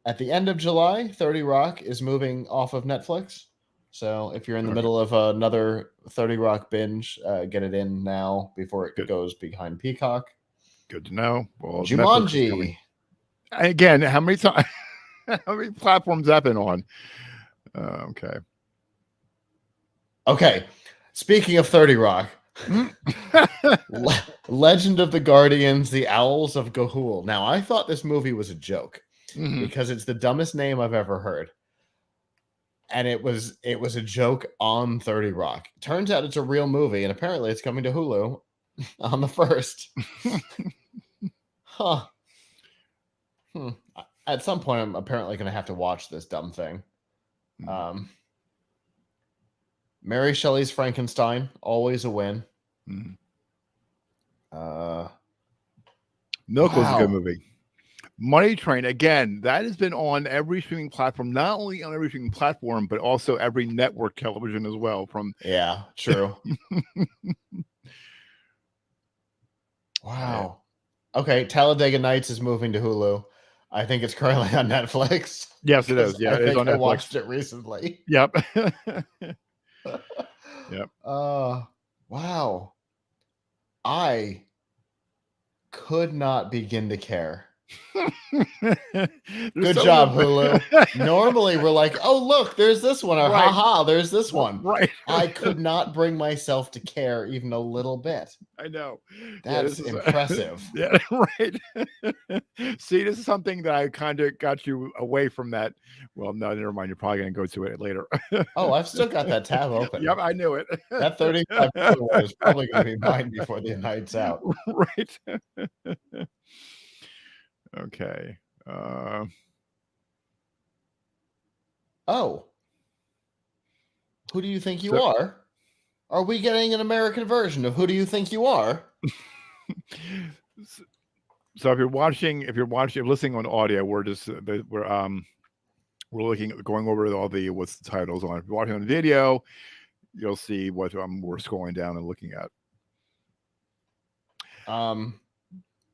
at the end of July, 30 Rock is moving off of Netflix. So if you're in the middle of another 30 Rock binge, get it in now before it goes behind Peacock. Good to know. Well, Jumanji. Again, how many times? How many platforms that been on? Okay. Speaking of 30 Rock, Legend of the Guardians, The Owls of Ga'Hoole. Now, I thought this movie was a joke because it's the dumbest name I've ever heard. And it was a joke on 30 Rock. Turns out it's a real movie, and apparently it's coming to Hulu on the 1st. Huh. At some point, I'm apparently going to have to watch this dumb thing. Mary Shelley's Frankenstein, always a win. Milk was a good movie. Money Train, again, that has been on every streaming platform, not only on every streaming platform, but also every network television as well. Yeah, true. Wow. Okay, Talladega Nights is moving to Hulu. I think it's currently on Netflix. Yes, it is. Yeah, I think I watched it recently. Yep. Yep. Wow. I could not begin to care. Good job, Hulu. Normally we're like, oh, look, there's this one, or haha, there's this one. Right. I could not bring myself to care even a little bit. I know. That's impressive. Yeah, right. See, this is something that I kind of got you away from that. Well, no, never mind. You're probably going to go to it later. Oh, I've still got that tab open. Yep, I knew it. That 35 is probably going to be mine before the night's out. Right. Okay. Oh. Who do you think you are? Are we getting an American version of Who Do You Think You Are? So if you're listening on audio, we're looking, going over all the what's the titles on. If you're watching on video, you'll see what we're scrolling down and looking at.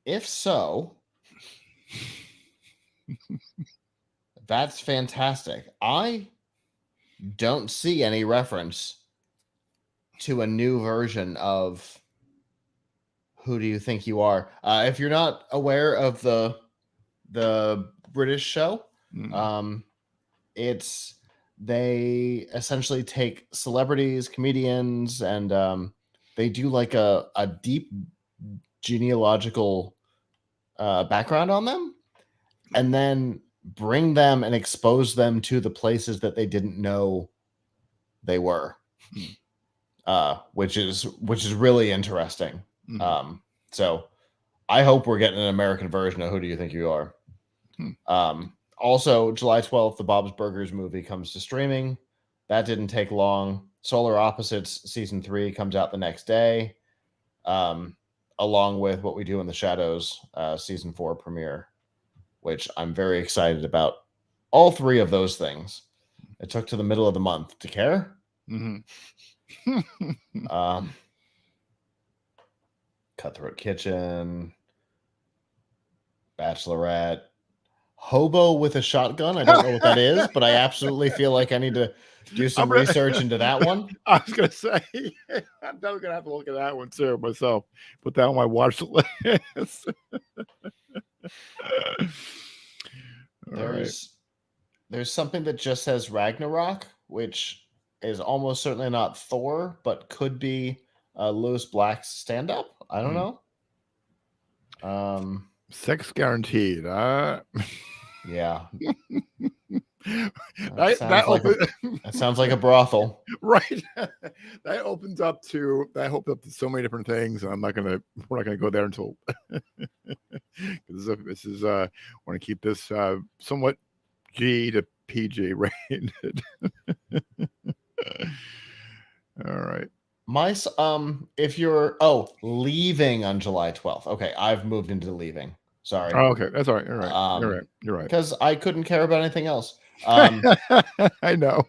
If so, that's fantastic. I don't see any reference to a new version of Who Do You Think You Are? If you're not aware of the British show, it's they essentially take celebrities, comedians, and they do like a deep genealogical background on them, and then bring them and expose them to the places that they didn't know they were, which is really interesting. So I hope we're getting an American version of Who Do You Think You Are? Also, July 12th, the Bob's Burgers movie comes to streaming. That didn't take long. Solar Opposites season 3 comes out the next day, along with What We Do in the Shadows season 4 premiere, which I'm very excited about. All three of those things. It took to the middle of the month to care. Cutthroat Kitchen, Bachelorette, Hobo with a Shotgun. I don't know what that is, but I absolutely feel like I need to do some research into that one. I was going to say, I'm definitely going to have to look at that one too myself. Put that on my watch list. There's something that just says Ragnarok, which is almost certainly not Thor, but could be Lewis Black's stand-up. I don't know. Sex guaranteed. Yeah. That sounds like a brothel, right? That opens up to so many different things. We're not gonna go there until this is want to keep this somewhat G to PG rated. All right. If you're leaving on July 12th. Okay, I've moved into leaving. Sorry. Oh, okay, that's all right. You're right. You're right. Because I couldn't care about anything else. I know.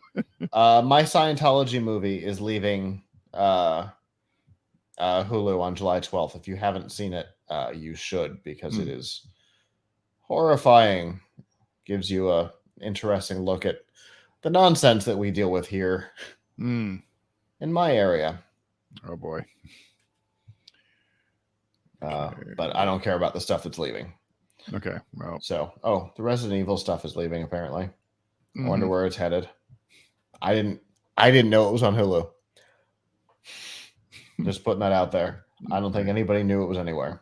My Scientology movie is leaving Hulu on July 12th. If you haven't seen it, you should, because it is horrifying. Gives you a interesting look at the nonsense that we deal with here in my area. Oh boy. But I don't care about the stuff that's leaving. Okay. Well. So, the Resident Evil stuff is leaving apparently. I wonder where it's headed. I didn't know it was on Hulu. Just putting that out there. I don't think anybody knew it was anywhere.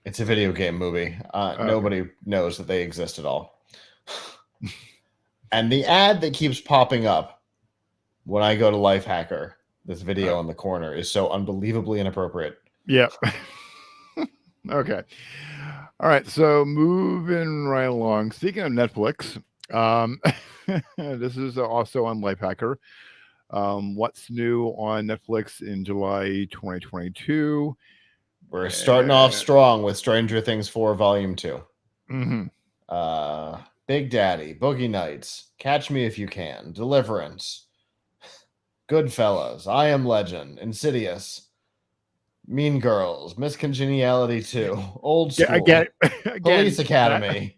It's a video game movie. Nobody knows that they exist at all. And the ad that keeps popping up when I go to Lifehacker, this video in the corner, is so unbelievably inappropriate. Yeah. Okay. All right. So moving right along. Speaking of Netflix, this is also on Lifehacker. What's new on Netflix in July 2022? We're starting off strong with Stranger Things 4 Volume 2. Big Daddy, Boogie Nights, Catch Me If You Can, Deliverance, Goodfellas, I Am Legend, Insidious, Mean Girls, Miss Congeniality 2, Old School, again, Police Academy.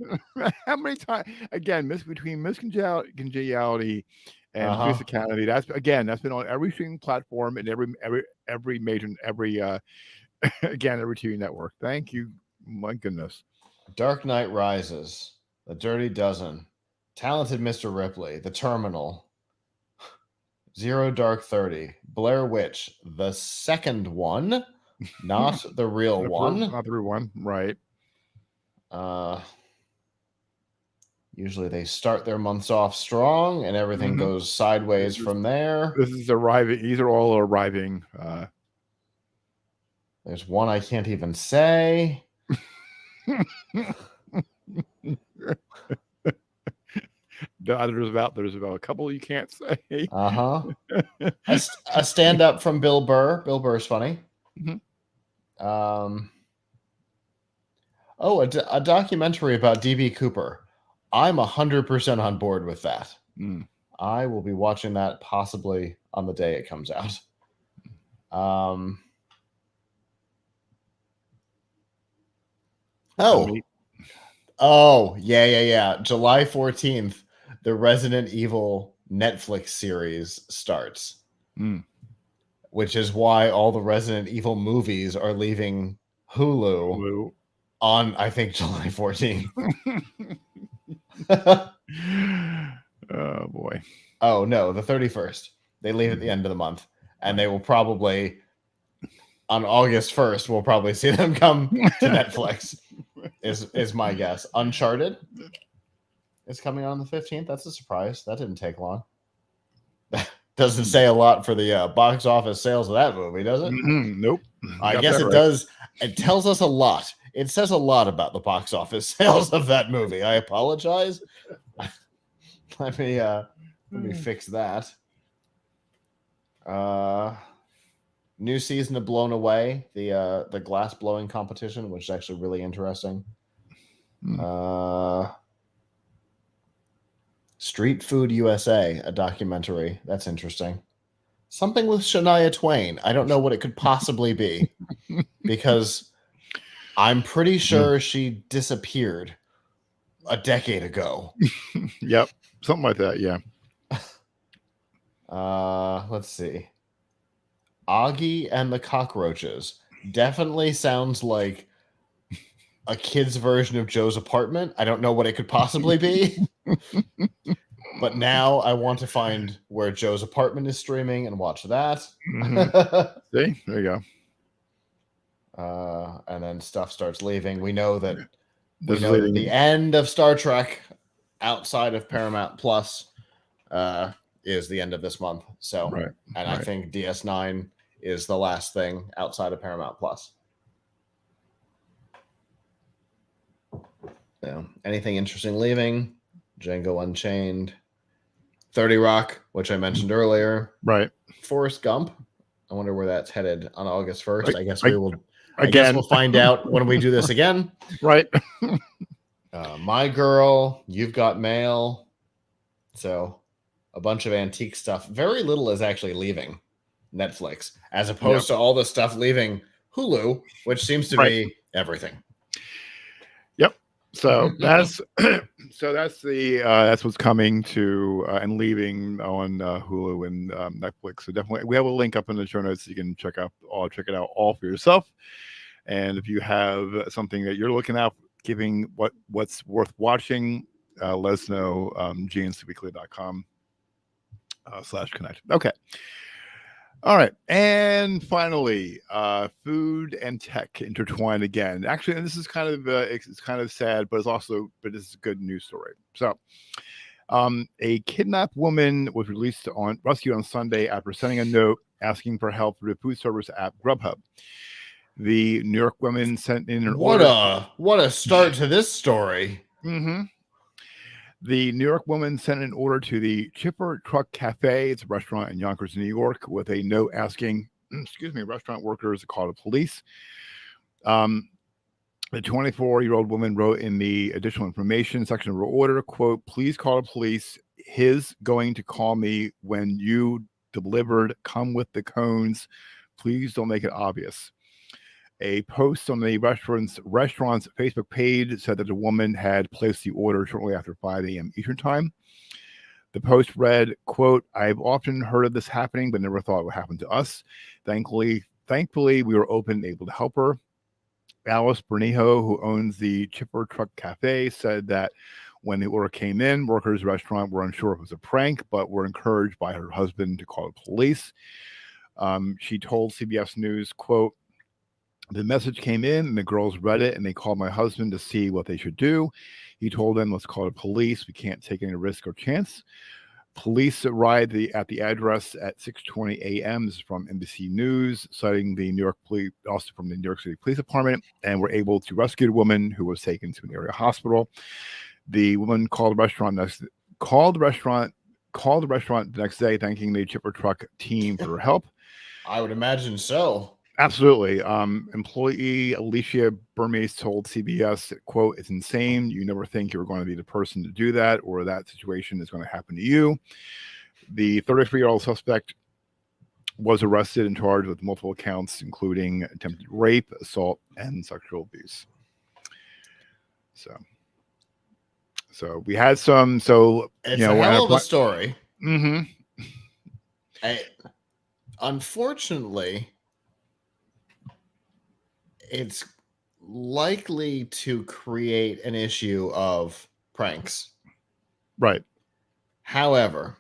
How many times? Again, between Miss Congeniality and Police Academy. That's been on every streaming platform and every major every TV network. Thank you, my goodness. Dark Knight Rises, The Dirty Dozen, Talented Mr. Ripley, The Terminal, Zero Dark 30, Blair Witch, the second one, not the real one. Not the real one, right. Usually they start their months off strong and everything goes sideways from there. This is arriving. These are all arriving. There's one I can't even say. There's about a couple you can't say. A stand-up from Bill Burr. Bill Burr's funny. A documentary about DB Cooper. I'm 100% on board with that. I will be watching that possibly on the day it comes out. Oh, yeah. July 14th, the Resident Evil Netflix series starts, which is why all the Resident Evil movies are leaving Hulu on, I think, July 14th. Oh, boy. Oh, no, the 31st. They leave at the end of the month. And they will probably, on August 1st, we'll probably see them come to Netflix, is my guess. Uncharted is coming on the 15th. That's a surprise. That didn't take long. Doesn't say a lot for the box office sales of that movie, does it? Nope. I guess it does. It tells us a lot. It says a lot about the box office sales of that movie. I apologize. Let me fix that. New season of Blown Away, the glass blowing competition, which is actually really interesting. Street Food USA, a documentary. That's interesting. Something with Shania Twain. I don't know what it could possibly be because I'm pretty sure she disappeared a decade ago. Yep. Something like that. Yeah. Let's see. Augie and the Cockroaches definitely sounds like a kid's version of Joe's Apartment. I don't know what it could possibly be. But now I want to find where Joe's Apartment is streaming and watch that. See? There you go. And then stuff starts leaving. We know that the end of Star Trek outside of Paramount Plus is the end of this month. So, I think DS9 is the last thing outside of Paramount Plus. Yeah. Anything interesting leaving? Django Unchained, 30 Rock, which I mentioned earlier. Right. Forrest Gump. I wonder where that's headed on August 1st. I guess we'll find out when we do this again. Right. My Girl, You've Got Mail. So a bunch of antique stuff. Very little is actually leaving Netflix, as opposed to all the stuff leaving Hulu, which seems to be everything. Yep. So that's what's coming to and leaving on Hulu and Netflix. So definitely, we have a link up in the show notes. So you can check it out all for yourself. And if you have something that you're looking at, giving what's worth watching, let us know. GNCweekly.com/connect. Okay. All right. And finally, food and tech intertwined again. Actually, and this is kind of it's kind of sad, but it's a good news story. So, a kidnapped woman was rescued on Sunday after sending a note asking for help through the food service app Grubhub. The New York woman sent in an order. What a start to this story. Mm-hmm. The New York woman sent an order to the Chipper Truck Cafe. It's a restaurant in Yonkers, New York, with a note asking, restaurant workers to call the police. The 24-year-old woman wrote in the additional information section of her order, quote, "Please call the police. His going to call me when you delivered. Come with the cones. Please don't make it obvious." A post on the restaurant's Facebook page said that the woman had placed the order shortly after 5 a.m. Eastern time. The post read, quote, "I've often heard of this happening, but never thought it would happen to us. Thankfully, we were open and able to help her." Alice Bernijo, who owns the Chipper Truck Cafe, said that when the order came in, workers at the restaurant were unsure if it was a prank, but were encouraged by her husband to call the police. She told CBS News, quote, "The message came in and the girls read it and they called my husband to see what they should do. He told them, let's call the police. We can't take any risk or chance. Police arrived at the address at 6:20 a.m. This is from NBC News, citing the New York police, also from the New York City Police Department, and were able to rescue the woman, who was taken to an area hospital. The woman called the restaurant the next day, thanking the Chipper Truck team for her help. I would imagine so. Absolutely. Employee Alicia Burmese told CBS, quote, "It's insane. You never think you're going to be the person to do that or that situation is going to happen to you." The 33-year-old suspect was arrested and charged with multiple counts, including attempted rape, assault, and sexual abuse. So we had some. So it's a hell of a story. Mm-hmm. Unfortunately, it's likely to create an issue of pranks. Right. However,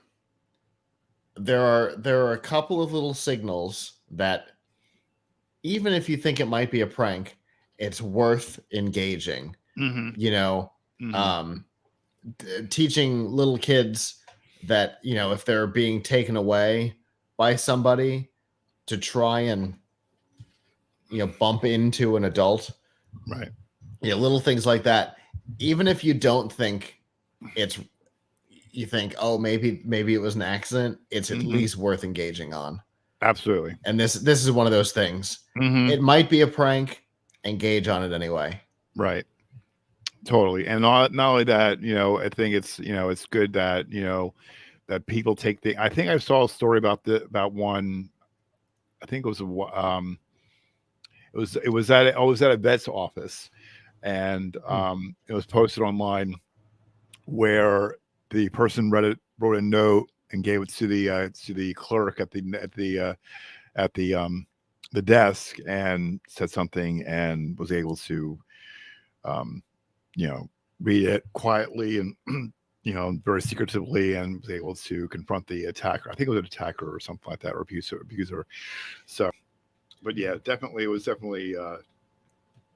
there are a couple of little signals that even if you think it might be a prank, it's worth engaging. Mm-hmm. You know, Mm-hmm. Teaching little kids that, you know, if they're being taken away by somebody, to try and, you know, bump into an adult. Right. You know, little things like that. Even if you don't think you think, oh, maybe it was an accident, it's at least worth engaging on. Absolutely. And this is one of those things. Mm-hmm. It might be a prank. Engage on it anyway. Right. Totally. And not only that, you know, I think it's, you know, it's good that, you know, that people take the, I think I saw a story about one, I think it was it was at a vet's office, and it was posted online where the person wrote a note and gave it to the clerk at the desk and said something, and was able to you know, read it quietly and you know, very secretively, and was able to confront the attacker. I think it was an attacker or something like that, or abuser. So, but yeah, definitely, it was definitely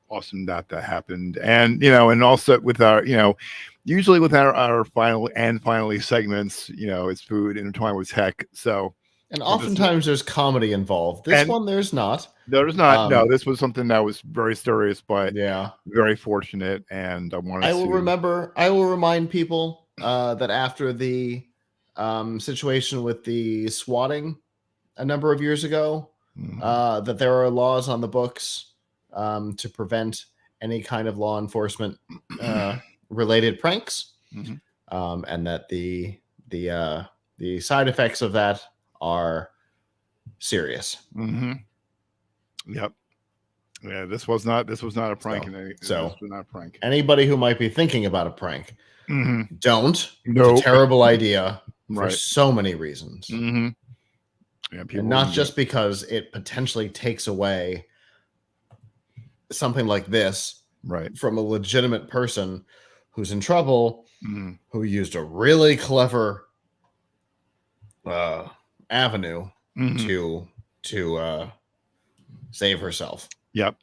awesome that happened. And, you know, and also with our, you know, usually with our finally segments, you know, it's food intertwined with tech. So, and oftentimes there's comedy involved. This one, there's not. There's not. No, this was something that was very serious, but yeah, very fortunate. And I will remind people that after the situation with the swatting a number of years ago, that there are laws on the books to prevent any kind of law enforcement related pranks, and that the side effects of that are serious. Yep. Yeah, this was not a prank. This was not a prank. Anybody who might be thinking about a prank, don't. No. It's a terrible idea for so many reasons. Yeah, and not just because it potentially takes away something like this from a legitimate person who's in trouble, who used a really clever avenue to save herself. Yep,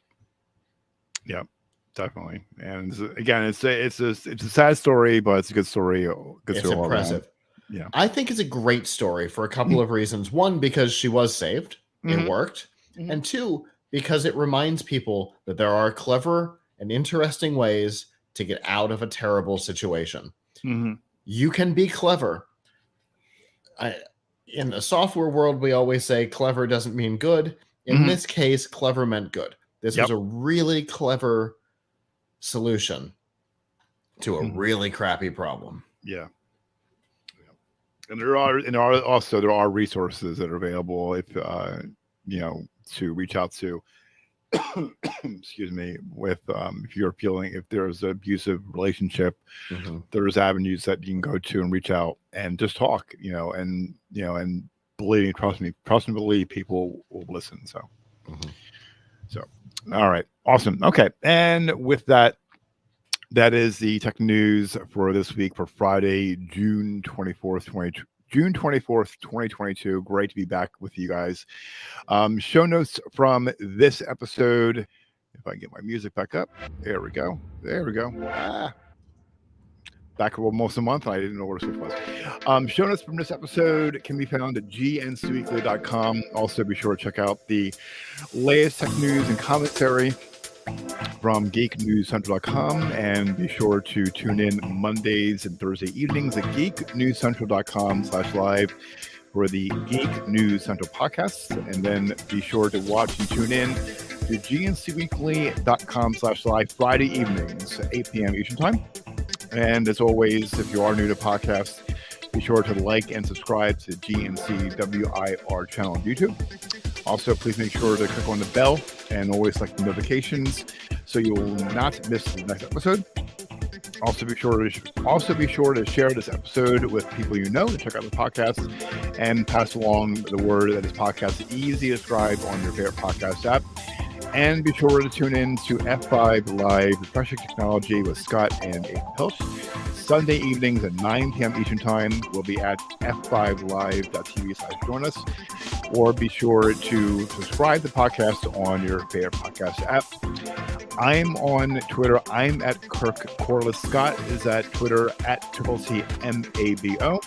definitely. And again, it's a sad story, but it's a good story. It's impressive. Yeah, I think it's a great story for a couple of reasons. One, because she was saved, it worked, and two, because it reminds people that there are clever and interesting ways to get out of a terrible situation. You can be clever. In the software world, we always say clever doesn't mean good. In this case, clever meant good. This was a really clever solution to a really crappy problem. Yeah. And there are resources that are available if you know, to reach out to excuse me, with if you're feeling, if there's an abusive relationship, there's avenues that you can go to and reach out and just talk, you know, and trust me, believe people will listen. So all right, awesome. Okay, and with that, that is the tech news for this week, for Friday, June 24th, 2022. Great to be back with you guys. Show notes from this episode. If I get my music back up, there we go. Back almost a month. I didn't know where the switch was. Show notes from this episode can be found at gnstweekly.com. Also, be sure to check out the latest tech news and commentary from geeknewscentral.com, and be sure to tune in Mondays and Thursday evenings at geeknewscentral.com/live for the Geek News Central podcasts. And then be sure to watch and tune in to gncweekly.com/live Friday evenings, 8 p.m. Eastern Time. And as always, if you are new to podcasts, be sure to like and subscribe to GNC WIR channel on YouTube. Also, please make sure to click on the bell and always select the notifications so you will not miss the next episode. Also, be sure to share this episode with people you know to check out the podcast and pass along the word that this podcast is easy to subscribe on your favorite podcast app. And be sure to tune in to F5 Live Refreshing Technology with Scott and Abe Pilch. Sunday evenings at 9 p.m. Eastern Time. We'll be at f5live.tv/join us. Or be sure to subscribe to the podcast on your favorite podcast app. I'm on Twitter. I'm at Kirk Corliss. Scott is at Twitter at @CCMABO.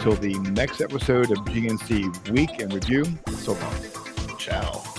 Till the next episode of GNC Week in Review. So long. Ciao.